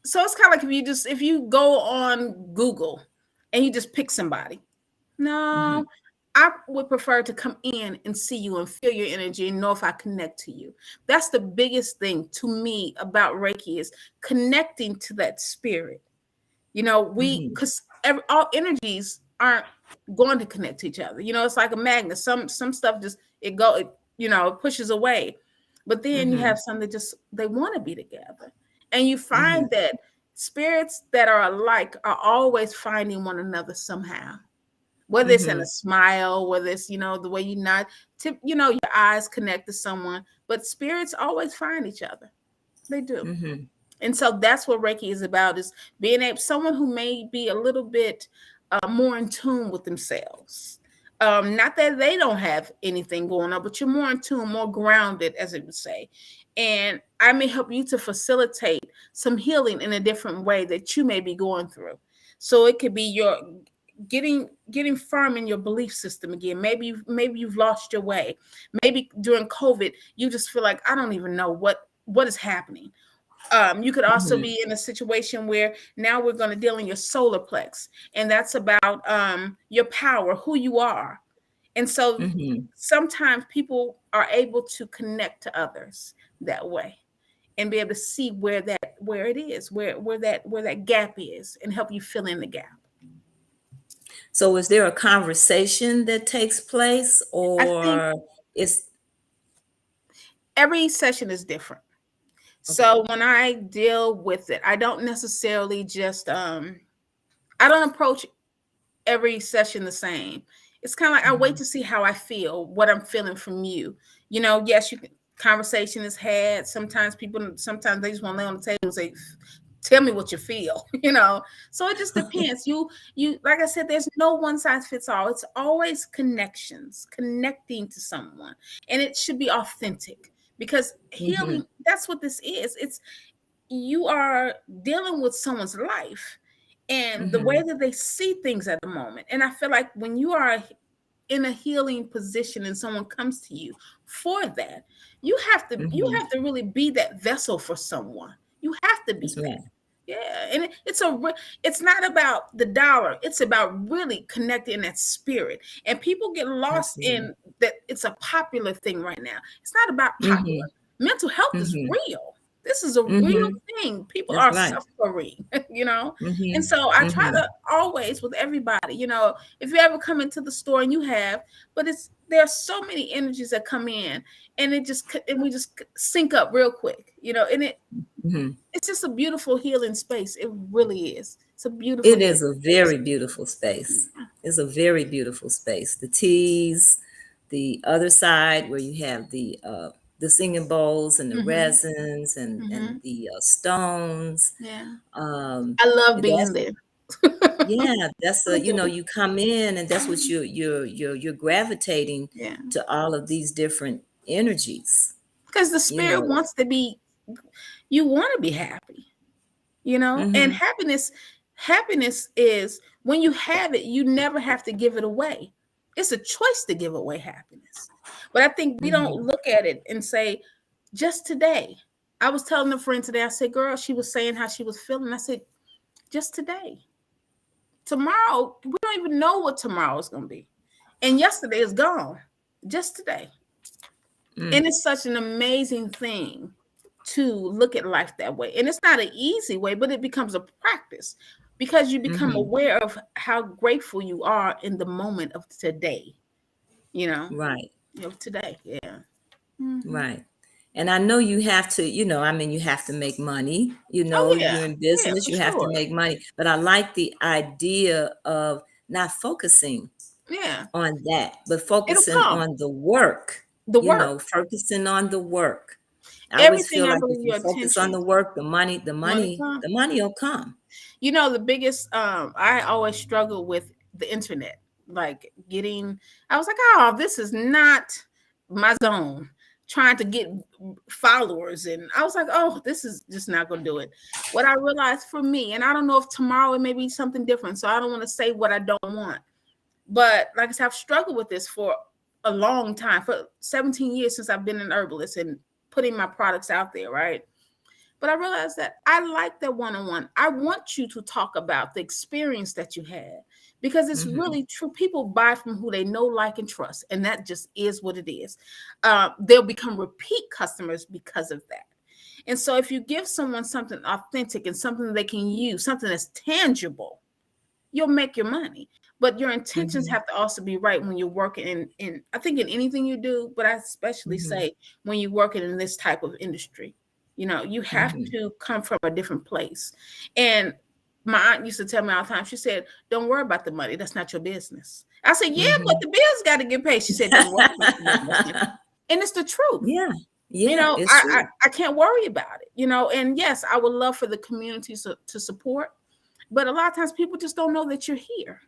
[SPEAKER 2] So it's kind of like, if you go on Google and you just pick somebody.
[SPEAKER 1] mhm,
[SPEAKER 2] No, I would prefer to come in and see you and feel your energy and know if I connect to you. That's the biggest thing to me about Reiki, is connecting to that spirit.
[SPEAKER 1] mhm,
[SPEAKER 2] Because all energies aren't going to connect to each other. It's like a magnet. Some stuff just it pushes away, but then you
[SPEAKER 1] mhm,
[SPEAKER 2] have some that just they want to be together, and you
[SPEAKER 1] mhm,
[SPEAKER 2] find that spirits that are alike are always finding one another somehow, whether it's in a
[SPEAKER 1] mhm,
[SPEAKER 2] smile, whether it's the way you nod, your eyes connect to someone, but spirits always find each other. They do.
[SPEAKER 1] mhm,
[SPEAKER 2] And so that's what Reiki is about: is being able, someone who may be a little bit more in tune with themselves. Not that they don't have anything going on, but you're more in tune, more grounded, as it would say. And I may help you to facilitate some healing in a different way that you may be going through. So it could be your getting firm in your belief system again. Maybe you've lost your way. Maybe during COVID, you just feel like, I don't even know what is happening. You could also
[SPEAKER 1] mhm,
[SPEAKER 2] be in a situation where now we're going to deal in your solar plex, and that's about your power, who you are. And so
[SPEAKER 1] mhm,
[SPEAKER 2] sometimes people are able to connect to others that way and be able to see where it is, where that gap is, and help you fill in the gap.
[SPEAKER 1] So is there a conversation that takes place,
[SPEAKER 2] I think
[SPEAKER 1] or it's
[SPEAKER 2] every session is different.
[SPEAKER 1] okay?
[SPEAKER 2] So when I deal with it, I don't necessarily just I don't approach every session the same. It's kind of like I wait
[SPEAKER 1] Mhm,
[SPEAKER 2] to see how I feel, what I'm feeling from you. Yes, you can, conversation is had. Sometimes they just want to lay on the table and say, "Tell me what you feel." So it just depends. You like I said, there's no one size fits all. It's always connections, connecting to someone, and it should be authentic, because
[SPEAKER 1] mhm,
[SPEAKER 2] healing. That's what this is. It's you are dealing with someone's life and the way
[SPEAKER 1] mhm,
[SPEAKER 2] that they see things at the moment. And I feel like when you are in a healing position and someone comes to you for that, you
[SPEAKER 1] mhm.
[SPEAKER 2] have to really be that vessel for someone. You have to
[SPEAKER 1] That's
[SPEAKER 2] be that.
[SPEAKER 1] right.
[SPEAKER 2] Yeah, and it's not about the dollar. It's about really connecting that spirit. And people get lost
[SPEAKER 1] Absolutely.
[SPEAKER 2] in that. It's a popular thing right now. It's not about popular.
[SPEAKER 1] Mhm,
[SPEAKER 2] Mental health is
[SPEAKER 1] mhm,
[SPEAKER 2] real. This is a real
[SPEAKER 1] mhm.
[SPEAKER 2] thing. People
[SPEAKER 1] That's
[SPEAKER 2] are
[SPEAKER 1] right.
[SPEAKER 2] suffering, And
[SPEAKER 1] Mhm,
[SPEAKER 2] so I try
[SPEAKER 1] mhm,
[SPEAKER 2] to always, with everybody, if you ever come into the store, and you have, but there are so many energies that come in, and we just sync up real quick, and
[SPEAKER 1] mhm.
[SPEAKER 2] it's just a beautiful healing space. It really is. It's a beautiful
[SPEAKER 1] It
[SPEAKER 2] healing
[SPEAKER 1] is a
[SPEAKER 2] space.
[SPEAKER 1] very beautiful space. It's a very beautiful space. The teas, the other side where you have the the singing bowls and the
[SPEAKER 2] Mhm.
[SPEAKER 1] resins and
[SPEAKER 2] Mhm.
[SPEAKER 1] the stones.
[SPEAKER 2] Yeah. I love being
[SPEAKER 1] That's
[SPEAKER 2] there.
[SPEAKER 1] yeah, that's
[SPEAKER 2] I
[SPEAKER 1] a
[SPEAKER 2] do.
[SPEAKER 1] you come in and that's what
[SPEAKER 2] Mhm.
[SPEAKER 1] you're gravitating
[SPEAKER 2] Yeah.
[SPEAKER 1] to all of these different energies.
[SPEAKER 2] Because the
[SPEAKER 1] You
[SPEAKER 2] spirit
[SPEAKER 1] know.
[SPEAKER 2] wants to be, you want to be happy, you know? And
[SPEAKER 1] Mm-hmm.
[SPEAKER 2] happiness is when you have it, you never have to give it away. It's a choice to give away happiness. But I think we don't
[SPEAKER 1] Mm-hmm.
[SPEAKER 2] look at it and say, just today. I was telling a friend today, I said, girl, she was saying how she was feeling. I said, just today. Tomorrow, we don't even know what tomorrow is going to be. And yesterday is gone. Just today.
[SPEAKER 1] Mm.
[SPEAKER 2] And it's such an amazing thing to look at life that way. And it's not an easy way, but it becomes a practice because you become
[SPEAKER 1] Mm-hmm.
[SPEAKER 2] aware of how grateful you are in the moment of today, you know,
[SPEAKER 1] Right.
[SPEAKER 2] of today. Yeah. Hmm.
[SPEAKER 1] Right. And I know you have to, I mean, you have to make money,
[SPEAKER 2] Oh, yeah.
[SPEAKER 1] you're in
[SPEAKER 2] Yeah,
[SPEAKER 1] business,
[SPEAKER 2] for
[SPEAKER 1] you have to
[SPEAKER 2] sure.
[SPEAKER 1] make money. But I like the idea of not focusing
[SPEAKER 2] Yeah.
[SPEAKER 1] on that, but
[SPEAKER 2] It'll
[SPEAKER 1] focusing
[SPEAKER 2] come.
[SPEAKER 1] on the work,
[SPEAKER 2] The work.
[SPEAKER 1] focusing on the work. I always
[SPEAKER 2] Everything
[SPEAKER 1] feel
[SPEAKER 2] I
[SPEAKER 1] like if
[SPEAKER 2] believe
[SPEAKER 1] you
[SPEAKER 2] your
[SPEAKER 1] focus on
[SPEAKER 2] attention,
[SPEAKER 1] the work,
[SPEAKER 2] money come.
[SPEAKER 1] the money will come.
[SPEAKER 2] You know, the biggest I always struggle with the internet. Like getting I was like, oh, this is not my zone. Trying to get followers. And I was like, oh, this is just not gonna do it. What I realized for me, and I don't know if tomorrow it may be something different. So I don't want to say what I don't want. But like I said, I've struggled with this for a long time, for 17 years since I've been an herbalist and putting my products out there, right? But I realized that I like that one-on-one. I want you to talk about the experience that you had because it's
[SPEAKER 1] Hmm.
[SPEAKER 2] really true. People buy from who they know, like, and trust, and that just is what it is. They'll become repeat customers because of that. And so, if you give someone something authentic and something they can use, something that's tangible, you'll make your money. But your intentions
[SPEAKER 1] Hmm.
[SPEAKER 2] have to also be right when you're working in I think in anything you do, but I especially
[SPEAKER 1] Hmm.
[SPEAKER 2] say when you're working in this type of industry. You know, you have
[SPEAKER 1] Hmm.
[SPEAKER 2] to come from a different place. And my aunt used to tell me all the time, she said, don't worry about the money. That's not your business. I said, yeah, but
[SPEAKER 1] Hmm.
[SPEAKER 2] the bills got to get paid. She said, don't worry about the money. That's not. And it's the truth.
[SPEAKER 1] Yeah,
[SPEAKER 2] You
[SPEAKER 1] yeah,
[SPEAKER 2] know,
[SPEAKER 1] it's
[SPEAKER 2] I
[SPEAKER 1] true.
[SPEAKER 2] I can't worry about it, you know. And yes, I would love for the community to support, but a lot of times people just don't know that you're here.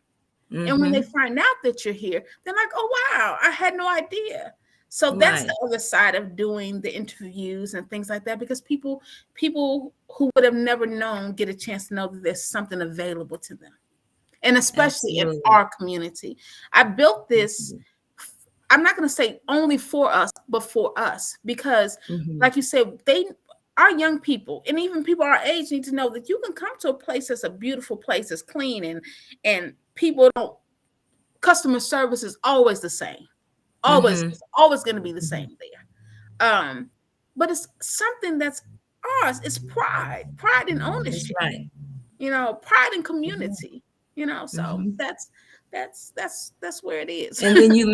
[SPEAKER 2] And when they
[SPEAKER 1] Hmm.
[SPEAKER 2] find out that you're here, they're like, oh, wow, I had no idea. So that's the
[SPEAKER 1] Right.
[SPEAKER 2] other side of doing the interviews and things like that, because people who would have never known get a chance to know that there's something available to them. And especially in
[SPEAKER 1] Absolutely.
[SPEAKER 2] our community. I built this, I'm not going to say only for us, but for us, because
[SPEAKER 1] Hmm.
[SPEAKER 2] like you said, our young people and even people our age need to know that you can come to a place that's a beautiful place, that's clean, and people don't, customer service is always the same. Always,
[SPEAKER 1] Hmm.
[SPEAKER 2] it's always going to be the
[SPEAKER 1] Hmm.
[SPEAKER 2] same there. But it's something that's ours. It's pride and
[SPEAKER 1] That's
[SPEAKER 2] ownership.
[SPEAKER 1] right.
[SPEAKER 2] You know, pride and
[SPEAKER 1] Yeah.
[SPEAKER 2] community. You know, so
[SPEAKER 1] Hmm.
[SPEAKER 2] that's where it is.
[SPEAKER 1] And then you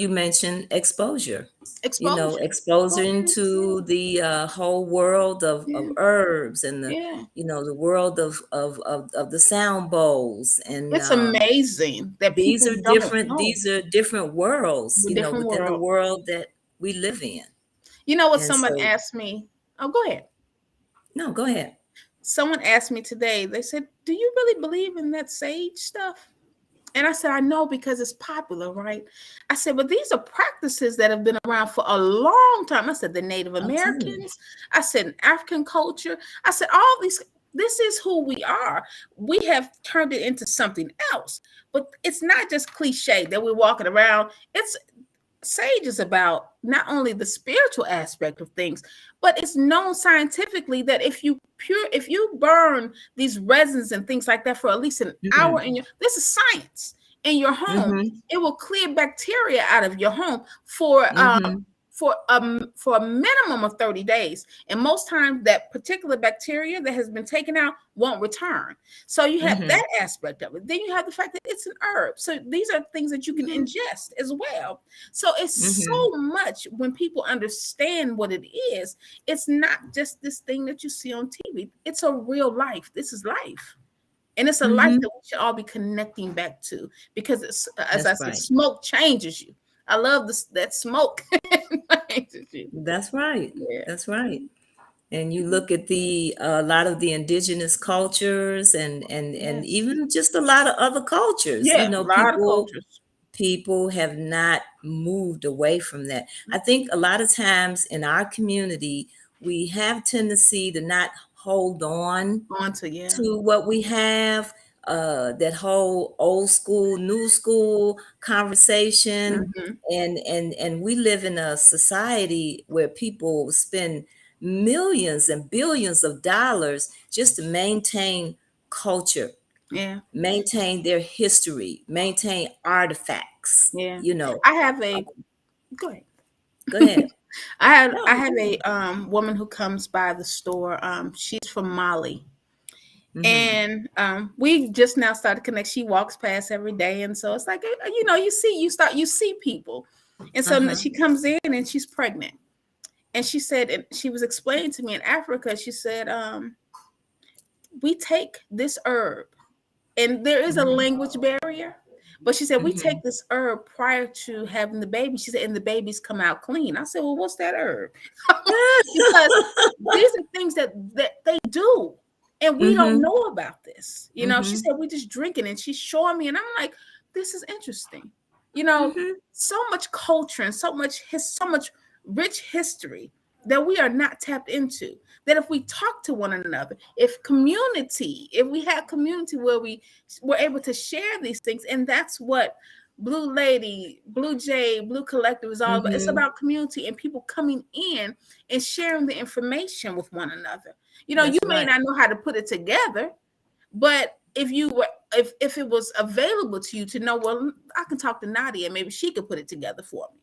[SPEAKER 1] mentioned exposure.
[SPEAKER 2] Exposure.
[SPEAKER 1] Exposure
[SPEAKER 2] Exposure.
[SPEAKER 1] into the whole world of
[SPEAKER 2] Yeah,
[SPEAKER 1] herbs and
[SPEAKER 2] yeah.
[SPEAKER 1] the world of the sound bowls and
[SPEAKER 2] It's amazing that people don't know
[SPEAKER 1] these are different worlds,
[SPEAKER 2] the different
[SPEAKER 1] within the
[SPEAKER 2] world.
[SPEAKER 1] world that we live in.
[SPEAKER 2] You know what?
[SPEAKER 1] And
[SPEAKER 2] Someone
[SPEAKER 1] so,
[SPEAKER 2] asked me. Oh, go ahead.
[SPEAKER 1] no, go ahead.
[SPEAKER 2] Someone asked me today. They said, "Do you really believe in that sage stuff?" And I said, I know because it's popular, right? I said, but these are practices that have been around for a long time. I said, the Native
[SPEAKER 1] I'm telling you.
[SPEAKER 2] Americans, I said, African culture. I said, all these, this is who we are. We have turned it into something else. But it's not just cliche that we're walking around. It's sage is about not only the spiritual aspect of things, but it's known scientifically that if you burn these resins and things like that for at least an hour
[SPEAKER 1] Hmm.
[SPEAKER 2] in your, this is science, in your home,
[SPEAKER 1] Hmm.
[SPEAKER 2] it will clear bacteria out of your home
[SPEAKER 1] Hmm.
[SPEAKER 2] for a minimum of 30 days. And most times that particular bacteria that has been taken out won't return. So you have
[SPEAKER 1] Hmm.
[SPEAKER 2] that aspect of it. Then you have the fact that it's an herb. So these are things that you can
[SPEAKER 1] Hmm.
[SPEAKER 2] ingest as well. So it's
[SPEAKER 1] Hmm.
[SPEAKER 2] so much when people understand what it is. It's not just this thing that you see on TV. It's a real life. This is life. And it's a life
[SPEAKER 1] Hmm.
[SPEAKER 2] that we should all be connecting back to, because it's, as I
[SPEAKER 1] That's
[SPEAKER 2] said,
[SPEAKER 1] right.
[SPEAKER 2] smoke changes you. I love this, that smoke. you.
[SPEAKER 1] That's right.
[SPEAKER 2] Yeah.
[SPEAKER 1] That's right. And you look at the a lot of the indigenous cultures and
[SPEAKER 2] Yes.
[SPEAKER 1] even just a lot of other cultures,
[SPEAKER 2] Yeah, a lot of cultures.
[SPEAKER 1] people have not moved away from that. I think a lot of times in our community we have tendency to not hold on
[SPEAKER 2] On to, yeah.
[SPEAKER 1] to what we have, that whole old school new school conversation.
[SPEAKER 2] Mm-hmm.
[SPEAKER 1] And we live in a society where people spend millions and billions of dollars just to maintain culture,
[SPEAKER 2] Yeah.
[SPEAKER 1] maintain their history, maintain artifacts,
[SPEAKER 2] Yeah.
[SPEAKER 1] you know.
[SPEAKER 2] I have
[SPEAKER 1] Uh,
[SPEAKER 2] a Go ahead.
[SPEAKER 1] Go ahead. No,
[SPEAKER 2] I have
[SPEAKER 1] go
[SPEAKER 2] a
[SPEAKER 1] ahead.
[SPEAKER 2] woman who comes by the store. She's from Mali.
[SPEAKER 1] Mm-hmm.
[SPEAKER 2] And we just now started to connect. She walks past every day, and so it's like, you see people, and so
[SPEAKER 1] Uh-huh.
[SPEAKER 2] she comes in and she's pregnant, and she said, and she was explaining to me in Africa. She said, we take this herb, and there is a
[SPEAKER 1] Mm-hmm.
[SPEAKER 2] language barrier, but she said we take
[SPEAKER 1] Mm-hmm.
[SPEAKER 2] this herb prior to having the baby. She said, and the babies come out clean. I said, well, what's that herb? Because these are things that they do, and we don't
[SPEAKER 1] Mm-hmm.
[SPEAKER 2] know about this. She
[SPEAKER 1] Mm-hmm.
[SPEAKER 2] said we just drink it, and she's showing me, and I'm like, this is interesting. You know,
[SPEAKER 1] Mm-hmm.
[SPEAKER 2] so much culture and so much rich history that we are not tapped into. That if we talk to one another, if we have community where we're able to share these things, and that's what Blue Lady, Blue Jay, Blue Collective is all about. It's
[SPEAKER 1] Mm-hmm.
[SPEAKER 2] about community and people coming in and sharing the information with one another. You
[SPEAKER 1] That's
[SPEAKER 2] may
[SPEAKER 1] right.
[SPEAKER 2] not know how to put it together, but if it was available to you to know, well, I can talk to Nadia, maybe she could put it together for me.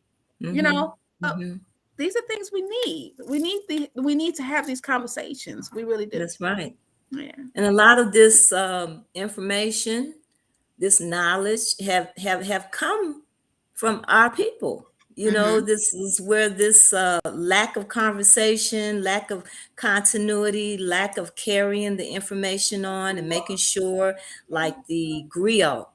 [SPEAKER 2] You
[SPEAKER 1] Mm-hmm.
[SPEAKER 2] know, uh,
[SPEAKER 1] Mm-hmm.
[SPEAKER 2] these are things we need. We need to have these conversations. We really do.
[SPEAKER 1] That's right.
[SPEAKER 2] Yeah.
[SPEAKER 1] And a lot of this information, this knowledge have come from our people. You know,
[SPEAKER 2] Mm-hmm.
[SPEAKER 1] this is where this lack of conversation, lack of continuity, lack of carrying the information on and making sure, like the griot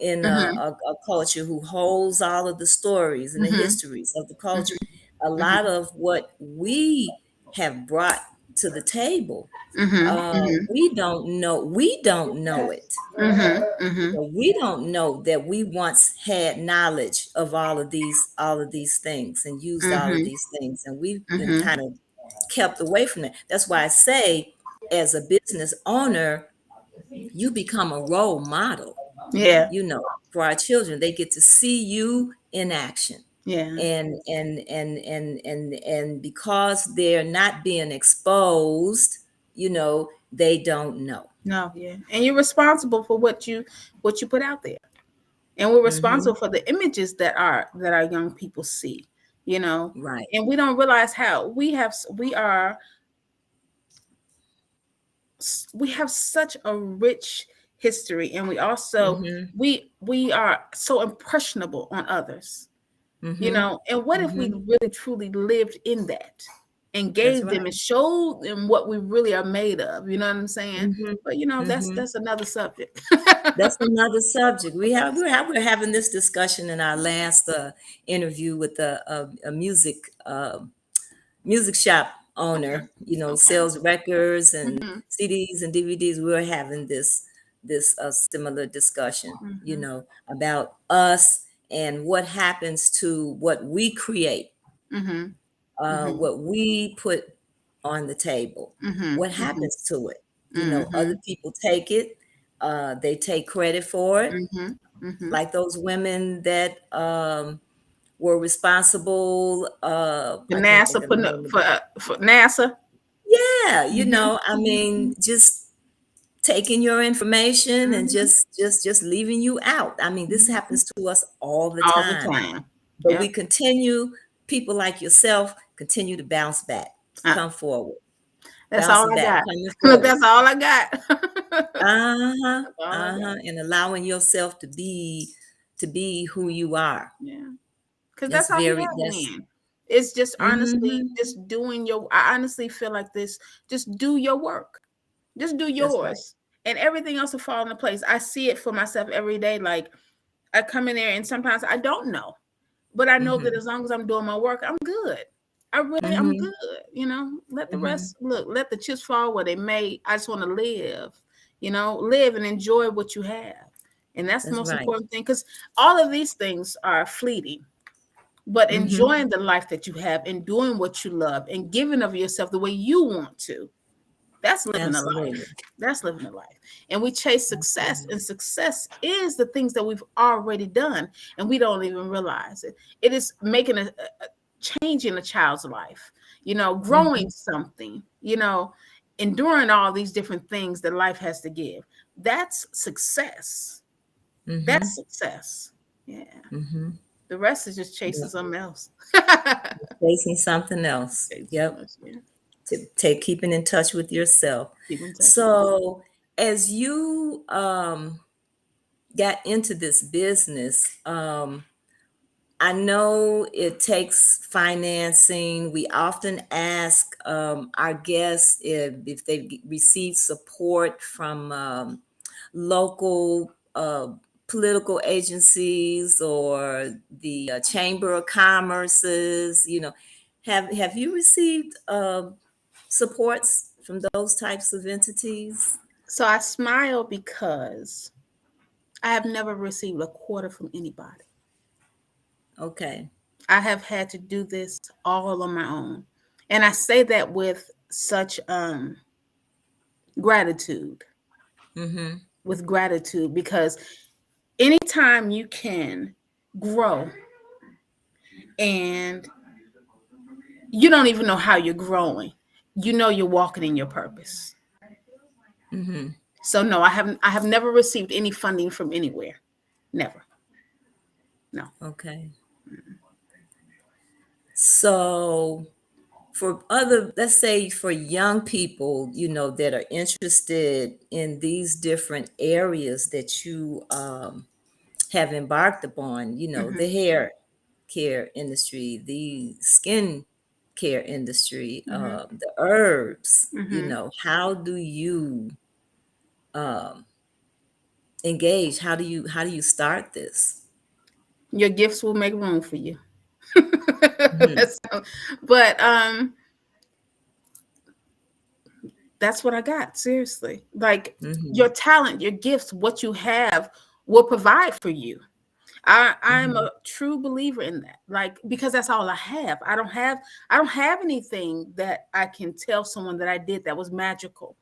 [SPEAKER 1] in
[SPEAKER 2] Mm-hmm.
[SPEAKER 1] a culture who holds all of the stories and the
[SPEAKER 2] Mm-hmm.
[SPEAKER 1] histories of the culture, a
[SPEAKER 2] Mm-hmm.
[SPEAKER 1] lot of what we have brought to the table,
[SPEAKER 2] Mm-hmm.
[SPEAKER 1] we don't know it.
[SPEAKER 2] Mm-hmm.
[SPEAKER 1] You
[SPEAKER 2] Mm-hmm.
[SPEAKER 1] know, we don't know that we once had knowledge of all of these things and used all of
[SPEAKER 2] Mm-hmm.
[SPEAKER 1] these things, and we've been
[SPEAKER 2] Mm-hmm.
[SPEAKER 1] kind of kept away from it. That's why I say, as a business owner, you become a role model,
[SPEAKER 2] Yeah.
[SPEAKER 1] you know, for our children. They get to see you in action.
[SPEAKER 2] Yeah.
[SPEAKER 1] And because they're not being exposed, you know, they don't know.
[SPEAKER 2] No, yeah. And you're responsible for what you put out there. And we're
[SPEAKER 1] Hmm.
[SPEAKER 2] responsible for the images that our young people see, you know.
[SPEAKER 1] Right.
[SPEAKER 2] And we don't realize how we have such a rich history, and we also
[SPEAKER 1] Hmm.
[SPEAKER 2] we are so impressionable on others,
[SPEAKER 1] Hmm.
[SPEAKER 2] and what if we
[SPEAKER 1] Hmm.
[SPEAKER 2] really truly lived in that and
[SPEAKER 1] That's
[SPEAKER 2] gave them
[SPEAKER 1] right.
[SPEAKER 2] and showed them what we really are made of, you know what I'm saying?
[SPEAKER 1] Hmm.
[SPEAKER 2] But that's
[SPEAKER 1] Hmm.
[SPEAKER 2] that's another subject.
[SPEAKER 1] That's another subject. We're having this discussion in our last interview with a music shop owner. You know,
[SPEAKER 2] Okay.
[SPEAKER 1] sells records and
[SPEAKER 2] Hmm.
[SPEAKER 1] CDs and DVDs. We were having this similar discussion. You
[SPEAKER 2] Hmm.
[SPEAKER 1] know, about us and what happens to what we create,
[SPEAKER 2] Hmm. Hmm.
[SPEAKER 1] what we put on the table.
[SPEAKER 2] Hmm.
[SPEAKER 1] What happens to it? You know, other
[SPEAKER 2] Hmm.
[SPEAKER 1] people take it. They take credit for it,
[SPEAKER 2] Hmm. Hmm.
[SPEAKER 1] like those women that were responsible.
[SPEAKER 2] For
[SPEAKER 1] I can't think
[SPEAKER 2] NASA,
[SPEAKER 1] of the name of.
[SPEAKER 2] for NASA.
[SPEAKER 1] Yeah, you
[SPEAKER 2] Hmm.
[SPEAKER 1] know, I mean, just taking your information and
[SPEAKER 2] Hmm.
[SPEAKER 1] just leaving you out. I mean, this
[SPEAKER 2] Hmm.
[SPEAKER 1] happens to us all the
[SPEAKER 2] All the
[SPEAKER 1] time.
[SPEAKER 2] time.
[SPEAKER 1] But we
[SPEAKER 2] Yep.
[SPEAKER 1] continue, people like yourself continue to bounce back,
[SPEAKER 2] Uh,
[SPEAKER 1] come forward,
[SPEAKER 2] that's all
[SPEAKER 1] bouncing
[SPEAKER 2] I
[SPEAKER 1] back,
[SPEAKER 2] got.
[SPEAKER 1] coming
[SPEAKER 2] Look,
[SPEAKER 1] forward.
[SPEAKER 2] that's all I got.
[SPEAKER 1] Uh-huh.
[SPEAKER 2] That's all I
[SPEAKER 1] Uh-huh.
[SPEAKER 2] got.
[SPEAKER 1] And allowing yourself to be who you are.
[SPEAKER 2] Yeah. Because
[SPEAKER 1] That's
[SPEAKER 2] that's all we
[SPEAKER 1] very
[SPEAKER 2] have
[SPEAKER 1] that's
[SPEAKER 2] then. It's just honestly
[SPEAKER 1] mm-hmm.
[SPEAKER 2] just doing I honestly feel like this, just do your work. Just do
[SPEAKER 1] That's right.
[SPEAKER 2] yours. And everything else will fall into place. I see it for myself every day. Like I come in there and sometimes I don't know. But I know that
[SPEAKER 1] Mm-hmm.
[SPEAKER 2] as long as I'm doing my work, I'm good. I'm
[SPEAKER 1] Mhm.
[SPEAKER 2] good. You know, let the
[SPEAKER 1] Mhm.
[SPEAKER 2] rest look, let the chips fall where they may. I just want to live, live and enjoy what you have. And that's the
[SPEAKER 1] That's
[SPEAKER 2] most
[SPEAKER 1] right.
[SPEAKER 2] important thing, because all of these things are fleeting. But
[SPEAKER 1] Mhm.
[SPEAKER 2] enjoying the life that you have and doing what you love and giving of yourself the way you want to, that's living a
[SPEAKER 1] Absolutely.
[SPEAKER 2] life. That's living a life. And we chase success,
[SPEAKER 1] Absolutely.
[SPEAKER 2] and success is the things that we've already done, and we don't even realize it. It is making a change in a child's life, growing
[SPEAKER 1] Mhm.
[SPEAKER 2] something, enduring all these different things that life has to give. That's success. That's
[SPEAKER 1] Mhm.
[SPEAKER 2] success. Yeah.
[SPEAKER 1] Mhm.
[SPEAKER 2] The rest is just chasing
[SPEAKER 1] Yep.
[SPEAKER 2] something else.
[SPEAKER 1] Facing something else.
[SPEAKER 2] Chasing something
[SPEAKER 1] Yep.
[SPEAKER 2] else, yeah.
[SPEAKER 1] To take keeping in touch with yourself.
[SPEAKER 2] Keep in touch with you.
[SPEAKER 1] So as you got into this business, I know it takes financing. We often ask our guests if they've received support from local political agencies or the Chamber of Commerce's. Have you received supports from those types of entities?
[SPEAKER 2] So I smile because I have never received a quarter from anybody.
[SPEAKER 1] Okay.
[SPEAKER 2] I have had to do this all on my own. And I say that with such gratitude,
[SPEAKER 1] Mm-hmm.
[SPEAKER 2] because anytime you can grow and you don't even know how you're growing, you're walking in your purpose.
[SPEAKER 1] Mm-hmm.
[SPEAKER 2] So no, I have never received any funding from anywhere. Never. No.
[SPEAKER 1] Okay. So for let's say for young people, that are interested in these different areas that you have embarked upon,
[SPEAKER 2] Hmm.
[SPEAKER 1] the hair care industry, the skin care industry,
[SPEAKER 2] Hmm.
[SPEAKER 1] the herbs,
[SPEAKER 2] Hmm.
[SPEAKER 1] how do you um, engage? How do you start this?
[SPEAKER 2] Your gifts will make room for you.
[SPEAKER 1] Hmm.
[SPEAKER 2] But that's what I got. Seriously. Like,
[SPEAKER 1] Hmm.
[SPEAKER 2] your talent, your gifts, what you have will provide for you. I'm
[SPEAKER 1] Hmm.
[SPEAKER 2] a true believer in that. Like, because that's all I have. I don't have anything that I can tell someone that I did that was magical.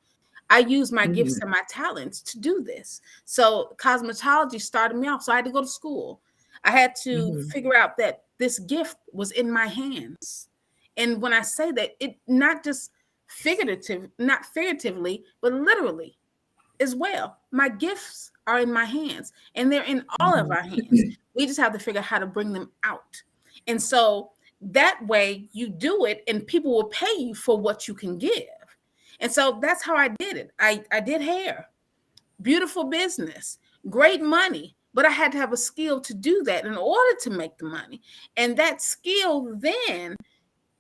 [SPEAKER 2] I use my gifts
[SPEAKER 1] Hmm.
[SPEAKER 2] and my talents to do this. So cosmetology started me off. So I had to go to school. I had to
[SPEAKER 1] Hmm.
[SPEAKER 2] figure out that this gift was in my hands. And when I say that, it not just not figuratively, but literally as well. My gifts are in my hands, and they're in all of
[SPEAKER 1] Hmm.
[SPEAKER 2] our hands. We just have to figure out how to bring them out. And so that way you do it, and people will pay you for what you can give. And so that's how I did it. I did hair, beautiful business, great money, but I had to have a skill to do that in order to make the money. And that skill then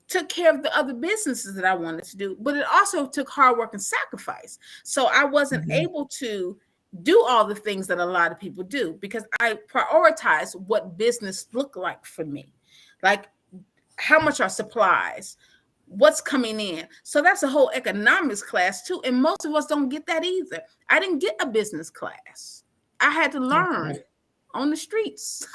[SPEAKER 2] took care of the other businesses that I wanted to do, but it also took hard work and sacrifice. So I wasn't
[SPEAKER 1] Hmm.
[SPEAKER 2] able to do all the things that a lot of people do, because I prioritize what business looked like for me. Like, how much are supplies? What's coming in? So that's a whole economics class too. And most of us don't get that either. I didn't get a business class. I had to learn
[SPEAKER 1] Okay.
[SPEAKER 2] on the streets.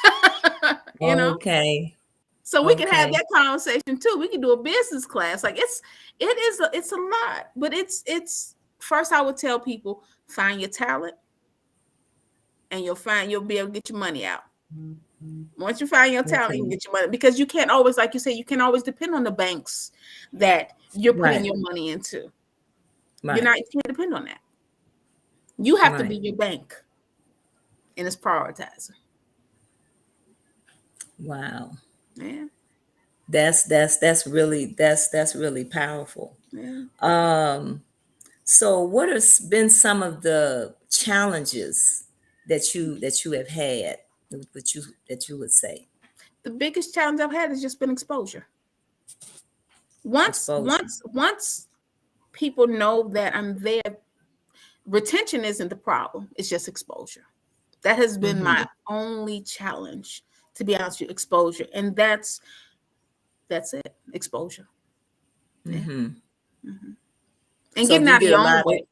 [SPEAKER 2] you know,
[SPEAKER 1] Okay.
[SPEAKER 2] so we can have
[SPEAKER 1] Okay.
[SPEAKER 2] that conversation too. We can do a business class. Like, it's a lot, but it's first I would tell people, find your talent, and you'll be able to get your money out. Once you find your talent, you can
[SPEAKER 1] Okay.
[SPEAKER 2] get your money, because you can't always, like you say, you can always depend on the banks that you're putting
[SPEAKER 1] Right.
[SPEAKER 2] your money into.
[SPEAKER 1] Right.
[SPEAKER 2] You can't depend on that. You have to
[SPEAKER 1] Right.
[SPEAKER 2] be your bank, and it's prioritizing.
[SPEAKER 1] Wow.
[SPEAKER 2] Yeah,
[SPEAKER 1] That's really powerful.
[SPEAKER 2] yeah.
[SPEAKER 1] Um, so what has been some of the challenges that you have had, that you would say?
[SPEAKER 2] The biggest challenge I've had has just been exposure. Once,
[SPEAKER 1] Exposure.
[SPEAKER 2] once, once people know that I'm there, retention isn't the problem. It's just exposure. That has been my
[SPEAKER 1] Mm-hmm.
[SPEAKER 2] only challenge, to be honest with you, exposure. And that's That's it. Exposure. Yeah.
[SPEAKER 1] Mm-hmm.
[SPEAKER 2] Hmm. And
[SPEAKER 1] So
[SPEAKER 2] getting
[SPEAKER 1] do you
[SPEAKER 2] out of
[SPEAKER 1] get a
[SPEAKER 2] your own
[SPEAKER 1] lot of
[SPEAKER 2] way.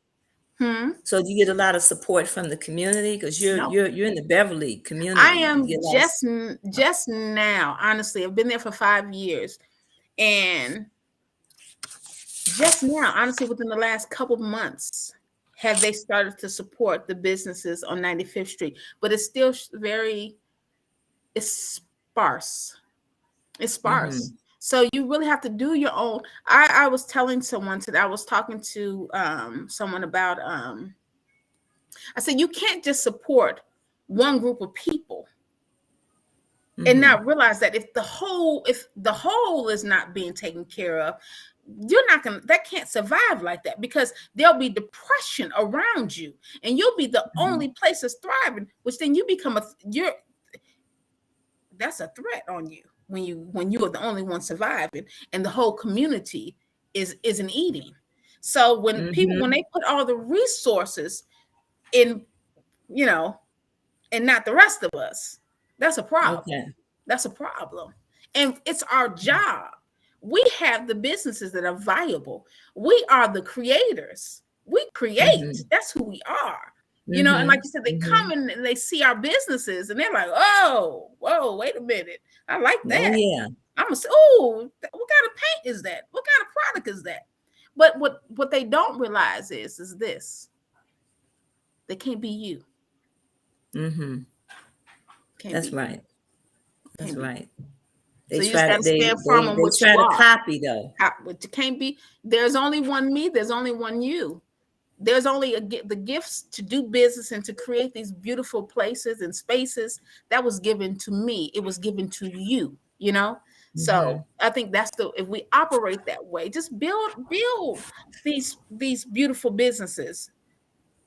[SPEAKER 2] Hmm.
[SPEAKER 1] so do you get a lot of support from the community? Because you're
[SPEAKER 2] No.
[SPEAKER 1] you're you're in the Beverly
[SPEAKER 2] I
[SPEAKER 1] community. You
[SPEAKER 2] am
[SPEAKER 1] get a lot of
[SPEAKER 2] just now, honestly, I've been there for 5 years. And just now, honestly, within the last couple months, have they started to support the businesses on 95th Street. But it's still very, it's sparse. It's
[SPEAKER 1] mm-hmm.
[SPEAKER 2] sparse. So you really have to do your own. I was telling someone today, I was talking to someone about, I said, you can't just support one group of people and
[SPEAKER 1] Mm-hmm.
[SPEAKER 2] not realize that if the whole is not being taken care of, you're not gonna that can't survive like that, because there'll be depression around you and you'll be the
[SPEAKER 1] Mm-hmm.
[SPEAKER 2] only place that's thriving, which then you become you're that's a threat on you when you are the only one surviving and the whole community isn't eating. So when
[SPEAKER 1] Mm-hmm.
[SPEAKER 2] they put all the resources in, you know, and not the rest of us, that's a problem.
[SPEAKER 1] Okay.
[SPEAKER 2] That's a problem. And it's our job. We have the businesses that are viable. We are the creators. We create.
[SPEAKER 1] Mm-hmm.
[SPEAKER 2] That's who we are. You know, and like
[SPEAKER 1] Mm-hmm.
[SPEAKER 2] you said, they come
[SPEAKER 1] Mm-hmm.
[SPEAKER 2] in and they see our businesses and they're like, oh, whoa, wait a minute. I like
[SPEAKER 1] Oh
[SPEAKER 2] that.
[SPEAKER 1] yeah.
[SPEAKER 2] I'm gonna say, oh, what kind of paint is that? What kind of product is that? But what they don't realize is this: they can't be you.
[SPEAKER 1] Mm-hmm.
[SPEAKER 2] Can't
[SPEAKER 1] That's
[SPEAKER 2] be you.
[SPEAKER 1] right. That's
[SPEAKER 2] Can't be.
[SPEAKER 1] right. They
[SPEAKER 2] So you just
[SPEAKER 1] try
[SPEAKER 2] got
[SPEAKER 1] to
[SPEAKER 2] to
[SPEAKER 1] they
[SPEAKER 2] stand firm
[SPEAKER 1] they
[SPEAKER 2] on
[SPEAKER 1] they
[SPEAKER 2] what
[SPEAKER 1] try
[SPEAKER 2] you
[SPEAKER 1] to
[SPEAKER 2] are.
[SPEAKER 1] copy though.
[SPEAKER 2] But you can't be. There's only one me. There's only one you. There's only the gifts to do business and to create these beautiful places and spaces that was given to me. It was given to you. You know.
[SPEAKER 1] Mm-hmm.
[SPEAKER 2] So I think that's the if we operate that way, just build these beautiful businesses,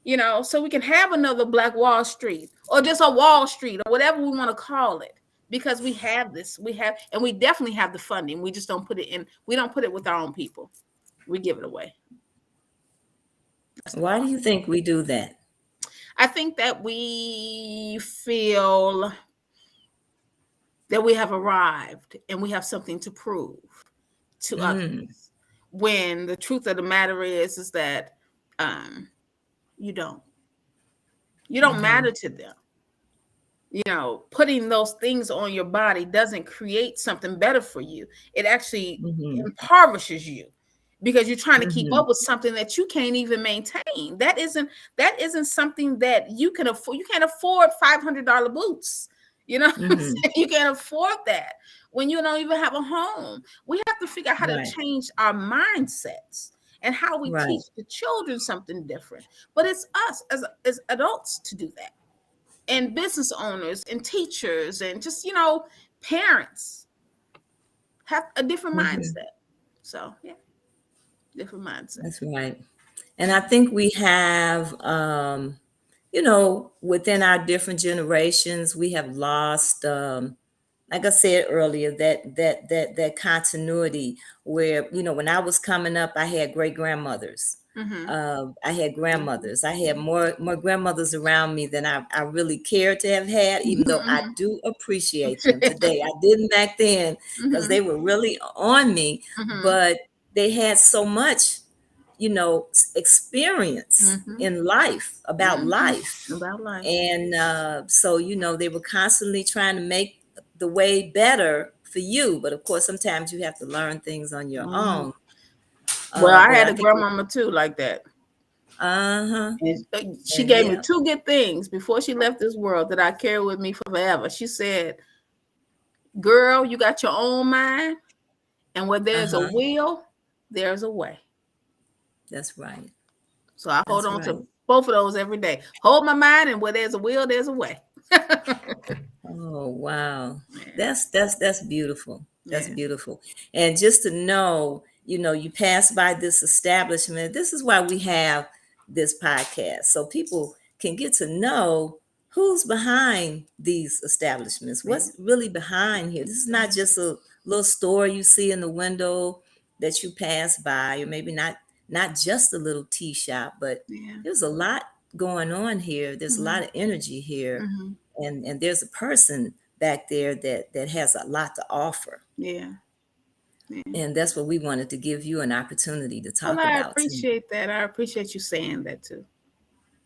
[SPEAKER 2] you know, so we can have another Black Wall Street or just a Wall Street or whatever we want to call it. Because we have this, and we definitely have the funding. We just don't put it in. We don't put it with our own people. We give it away. That's the
[SPEAKER 1] Why do
[SPEAKER 2] problem.
[SPEAKER 1] you think we do that?
[SPEAKER 2] I think that we feel that we have arrived and we have something to prove to others.
[SPEAKER 1] Mm,
[SPEAKER 2] When the truth of the matter is that um, you don't. You don't
[SPEAKER 1] mm-hmm.
[SPEAKER 2] matter to them. You know, putting those things on your body doesn't create something better for you. It actually
[SPEAKER 1] Mm-hmm.
[SPEAKER 2] impoverishes you because you're trying to keep
[SPEAKER 1] Mm-hmm.
[SPEAKER 2] up with something that you can't even maintain. That isn't something that you can afford. You can't afford $500 boots. You know,
[SPEAKER 1] Mm-hmm.
[SPEAKER 2] you can't afford that when you don't even have a home. We have to figure out how to
[SPEAKER 1] Right.
[SPEAKER 2] change our mindsets and how we
[SPEAKER 1] Right.
[SPEAKER 2] teach the children something different. But it's us as adults to do that, and business owners and teachers and just, parents have a different
[SPEAKER 1] Mm-hmm.
[SPEAKER 2] mindset. So yeah, different mindset.
[SPEAKER 1] That's right. And I think we have, within our different generations, we have lost, like I said earlier, that continuity where, when I was coming up, I had great grandmothers.
[SPEAKER 2] Mm-hmm.
[SPEAKER 1] I had grandmothers. I had more grandmothers around me than I really cared to have had, even though I
[SPEAKER 2] Mm-hmm.
[SPEAKER 1] do appreciate them today. I didn't back then because
[SPEAKER 2] Mm-hmm.
[SPEAKER 1] they were really on me,
[SPEAKER 2] Mm-hmm.
[SPEAKER 1] but they had so much, experience
[SPEAKER 2] Mm-hmm.
[SPEAKER 1] in life, about life.
[SPEAKER 2] Mm-hmm. About life.
[SPEAKER 1] And so, they were constantly trying to make the way better for you. But of course, sometimes you have to learn things on your
[SPEAKER 2] Mm-hmm.
[SPEAKER 1] own.
[SPEAKER 2] Well, I
[SPEAKER 1] But
[SPEAKER 2] had
[SPEAKER 1] I
[SPEAKER 2] a
[SPEAKER 1] think,
[SPEAKER 2] grandmama too, like that.
[SPEAKER 1] uh-huh.
[SPEAKER 2] And she
[SPEAKER 1] And
[SPEAKER 2] gave me
[SPEAKER 1] yeah,
[SPEAKER 2] two good things before she left this world that I carry with me forever. She said, "Girl, you got your own mind, and where there's a
[SPEAKER 1] uh-huh.
[SPEAKER 2] will, there's a way."
[SPEAKER 1] That's right.
[SPEAKER 2] So I hold
[SPEAKER 1] That's
[SPEAKER 2] on
[SPEAKER 1] right.
[SPEAKER 2] to both of those every day. Hold my mind, and where there's a will, there's a way.
[SPEAKER 1] Oh, wow.
[SPEAKER 2] Yeah,
[SPEAKER 1] That's beautiful. That's
[SPEAKER 2] yeah,
[SPEAKER 1] beautiful. And just to know, you pass by this establishment. This is why we have this podcast. So people can get to know who's behind these establishments.
[SPEAKER 2] yeah,
[SPEAKER 1] What's really behind here? This is not just a little store you see in the window that you pass by, or maybe not just a little tea shop, but
[SPEAKER 2] yeah.
[SPEAKER 1] there's a lot going on here. There's a
[SPEAKER 2] Mm-hmm.
[SPEAKER 1] lot of energy here,
[SPEAKER 2] Mm-hmm.
[SPEAKER 1] and there's a person back there that has a lot to offer.
[SPEAKER 2] Yeah, Yeah.
[SPEAKER 1] And that's what we wanted to give you an opportunity to
[SPEAKER 2] Well,
[SPEAKER 1] talk
[SPEAKER 2] I
[SPEAKER 1] about too.
[SPEAKER 2] appreciate that. I appreciate you saying that too.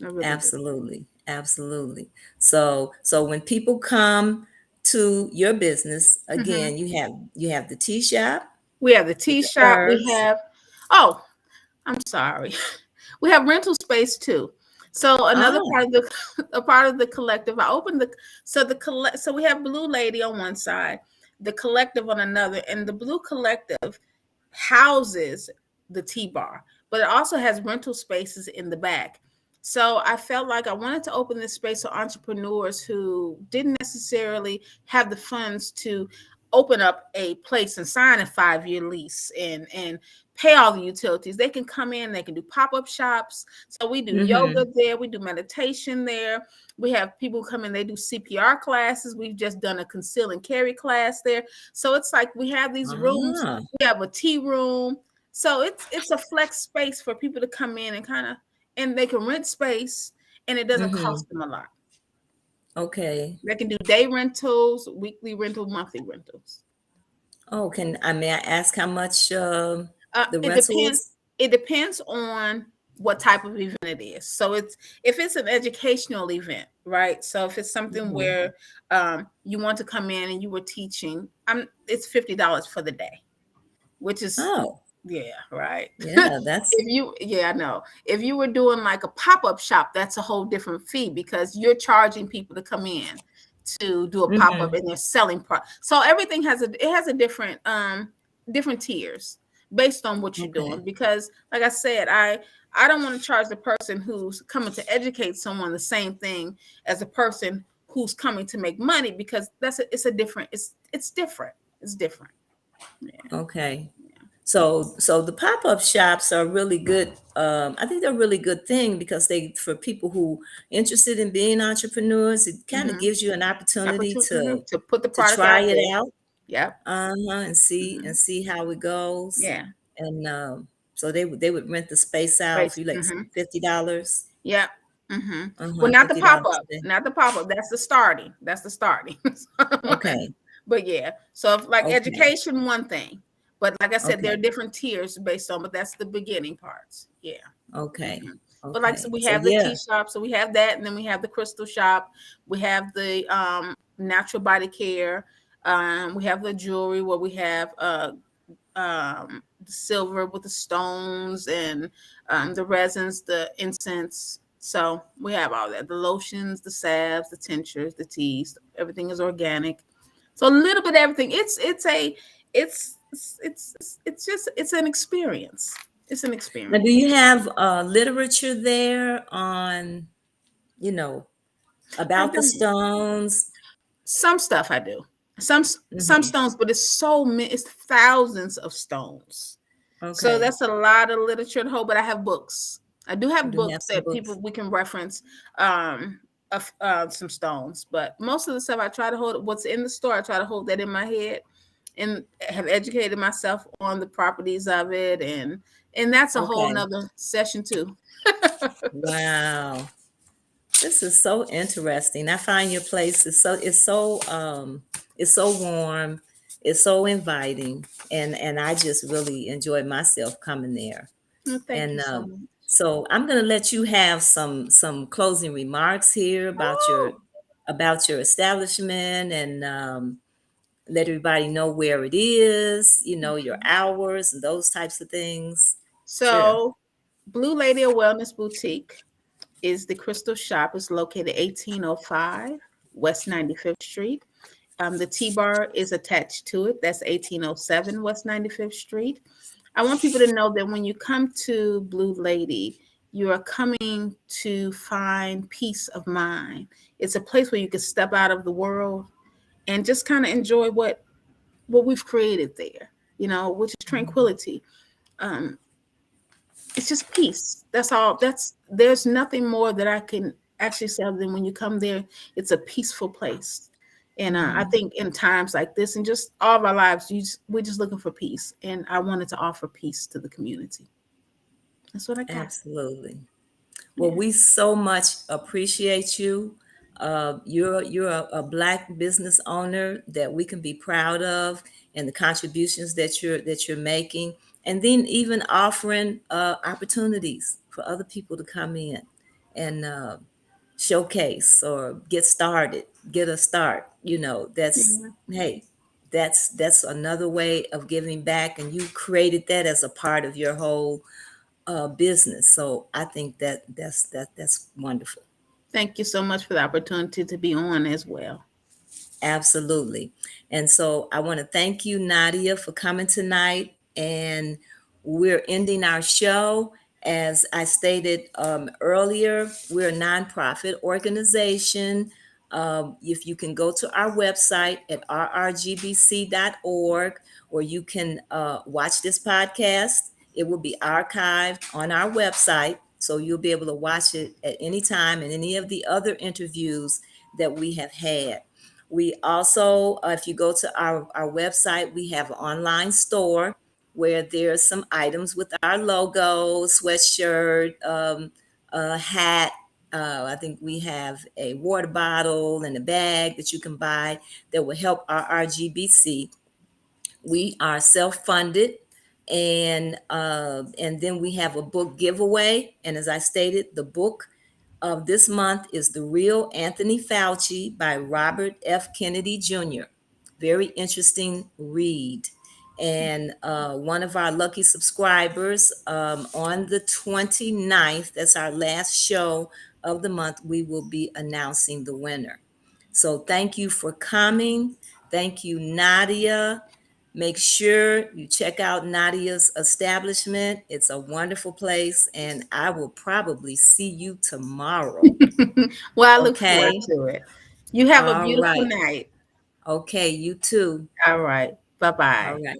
[SPEAKER 2] I really do.
[SPEAKER 1] Absolutely. Absolutely. So when people come to your business,
[SPEAKER 2] Hmm.
[SPEAKER 1] again, you have the tea shop
[SPEAKER 2] We have the
[SPEAKER 1] with
[SPEAKER 2] tea
[SPEAKER 1] the
[SPEAKER 2] shop. We
[SPEAKER 1] herbs.
[SPEAKER 2] have, oh, I'm sorry. We have rental space too. So another
[SPEAKER 1] Oh,
[SPEAKER 2] part of the a part of the collective. I opened the so the collect so we have Blue Lady on one side, the collective on another, and the Blue Collective houses the tea bar, but it also has rental spaces in the back. So I felt like I wanted to open this space to entrepreneurs who didn't necessarily have the funds to open up a place and sign a 5-year lease and pay all the utilities. They can come in, they can do pop-up shops. So we do yoga
[SPEAKER 1] mm-hmm.
[SPEAKER 2] there, we do meditation there. We have people come in, they do CPR classes. We've just done a conceal and carry class there. So it's like we have these rooms,
[SPEAKER 1] Ah,
[SPEAKER 2] we have a tea room. So it's a flex space for people to come in and kind of, and they can rent space and it doesn't
[SPEAKER 1] mm-hmm.
[SPEAKER 2] cost them a lot.
[SPEAKER 1] Okay.
[SPEAKER 2] They can do day rentals, weekly rental, monthly rentals.
[SPEAKER 1] Oh, may I ask how much the
[SPEAKER 2] It
[SPEAKER 1] rental
[SPEAKER 2] depends.
[SPEAKER 1] is?
[SPEAKER 2] It depends on what type of event it is. So it's if it's an educational event, right? So if it's something
[SPEAKER 1] Mm-hmm.
[SPEAKER 2] where you want to come in and you were teaching, it's $50 for the day, which is
[SPEAKER 1] Oh,
[SPEAKER 2] yeah, right.
[SPEAKER 1] yeah, that's
[SPEAKER 2] I know. If you were doing like a pop-up shop, that's a whole different fee because you're charging people to come in to do a pop-up
[SPEAKER 1] mm-hmm.
[SPEAKER 2] and they're selling so everything has a different tiers based on what you're
[SPEAKER 1] Okay.
[SPEAKER 2] doing because like I said, I don't want to charge the person who's coming to educate someone the same thing as a person who's coming to make money because it's a different it's different. It's different. Yeah.
[SPEAKER 1] Okay. So the pop-up shops are really good. I think they're a really good thing because they for people who interested in being entrepreneurs, it kind of
[SPEAKER 2] Mm-hmm.
[SPEAKER 1] gives you an opportunity
[SPEAKER 2] To put the
[SPEAKER 1] to
[SPEAKER 2] product
[SPEAKER 1] try
[SPEAKER 2] out
[SPEAKER 1] it
[SPEAKER 2] there.
[SPEAKER 1] out,
[SPEAKER 2] Yep.
[SPEAKER 1] and
[SPEAKER 2] Mm-hmm.
[SPEAKER 1] see how it goes.
[SPEAKER 2] Yeah.
[SPEAKER 1] And so they would rent the space out for
[SPEAKER 2] Space.
[SPEAKER 1] you like
[SPEAKER 2] Mm-hmm.
[SPEAKER 1] $50.
[SPEAKER 2] Yep. Mm-hmm. Well,
[SPEAKER 1] Uh-huh,
[SPEAKER 2] not the pop
[SPEAKER 1] $50
[SPEAKER 2] up.
[SPEAKER 1] a day.
[SPEAKER 2] Not the pop up. That's the starting. That's the starting.
[SPEAKER 1] Okay.
[SPEAKER 2] But yeah. So if like
[SPEAKER 1] Okay.
[SPEAKER 2] education, one thing. But like I said, there are
[SPEAKER 1] Okay.
[SPEAKER 2] different tiers based on, but that's the beginning parts. Yeah.
[SPEAKER 1] Okay.
[SPEAKER 2] Mhm. But like I said,
[SPEAKER 1] Okay.
[SPEAKER 2] we
[SPEAKER 1] So
[SPEAKER 2] have the
[SPEAKER 1] yeah.
[SPEAKER 2] tea shop, so we have that, and then we have the crystal shop. We have the natural body care. We have the jewelry where we have the silver with the stones and the resins, the incense. So we have all that. The lotions, the salves, the tinctures, the teas. Everything is organic. So a little bit of everything. It's just it's an experience. It's an
[SPEAKER 1] Now, do
[SPEAKER 2] experience.
[SPEAKER 1] you have literature there on, you know,
[SPEAKER 2] I
[SPEAKER 1] about the
[SPEAKER 2] do
[SPEAKER 1] stones?
[SPEAKER 2] some stuff. I do some
[SPEAKER 1] Hmm.
[SPEAKER 2] stones, but it's so many. It's thousands of stones. So
[SPEAKER 1] Okay.
[SPEAKER 2] that's a lot of literature to hold. But I have books. I do
[SPEAKER 1] You
[SPEAKER 2] have
[SPEAKER 1] do have
[SPEAKER 2] books
[SPEAKER 1] some
[SPEAKER 2] that
[SPEAKER 1] books.
[SPEAKER 2] people we can reference of some stones. But most of the stuff I try to hold what's in the store. I try to hold that in my head and have educated myself on the properties of it and that's a whole
[SPEAKER 1] Okay.
[SPEAKER 2] nother session too.
[SPEAKER 1] Wow. This is so interesting. I find your place is it's so warm, it's so inviting, and I just really enjoy myself coming there.
[SPEAKER 2] Well, thank you
[SPEAKER 1] And
[SPEAKER 2] so much.
[SPEAKER 1] so I'm gonna let you have some closing remarks here
[SPEAKER 2] Oh,
[SPEAKER 1] about your establishment and let everybody know where it is, your
[SPEAKER 2] okay.
[SPEAKER 1] hours and those types of things. Sure.
[SPEAKER 2] So Blue Lady of Wellness Boutique is the crystal shop. It's located 1805 West 95th Street. The T bar is attached to it. That's 1807 West 95th Street. I want people to know that when you come to Blue Lady, you are coming to find peace of mind. It's a place where you can step out of the world and just kind of enjoy what we've created there, which is tranquility. Um, it's just peace. That's all. There's nothing more that I can actually say other than when you come there, it's a peaceful place. And I
[SPEAKER 1] Hmm.
[SPEAKER 2] think in times like this and just all of our lives, we're just looking for peace. And I wanted to offer peace to the community. That's what I got.
[SPEAKER 1] Absolutely. Well,
[SPEAKER 2] Yeah.
[SPEAKER 1] we so much appreciate you. You're a black business owner that we can be proud of, and the contributions that you're making, and then even offering opportunities for other people to come in and showcase or get started, get a start. That's,
[SPEAKER 2] Yeah.
[SPEAKER 1] hey, that's another way of giving back, and you created that as a part of your whole business. So I think that's wonderful.
[SPEAKER 2] Thank you so much for the opportunity to be on as well.
[SPEAKER 1] Absolutely. And so I want to thank you, Nadia, for coming tonight. And we're ending our show. As I stated earlier, we're a nonprofit organization. If you can go to our website at rrgbc.org, or you can watch this podcast, it will be archived on our website. So you'll be able to watch it at any time, and any of the other interviews that we have had. We also, if you go to our website, we have an online store where there's some items with our logo, sweatshirt, a hat. I think we have a water bottle and a bag that you can buy that will help our RGBC. We are self-funded, and then we have a book giveaway. And as I stated, the book of this month is The Real Anthony Fauci by Robert F. Kennedy Jr. Very interesting read. And one of our lucky subscribers, on the 29th, that's our last show of the month, we will be announcing the winner. So thank you for coming. Thank you, Nadia. Make sure you check out Nadia's establishment. It's a wonderful place, and I will probably see you tomorrow.
[SPEAKER 2] Well, I look forward
[SPEAKER 1] Okay?
[SPEAKER 2] to it. You have a
[SPEAKER 1] All
[SPEAKER 2] beautiful
[SPEAKER 1] right.
[SPEAKER 2] night.
[SPEAKER 1] Okay, you too.
[SPEAKER 2] All right. Bye
[SPEAKER 1] All
[SPEAKER 2] bye.
[SPEAKER 1] right.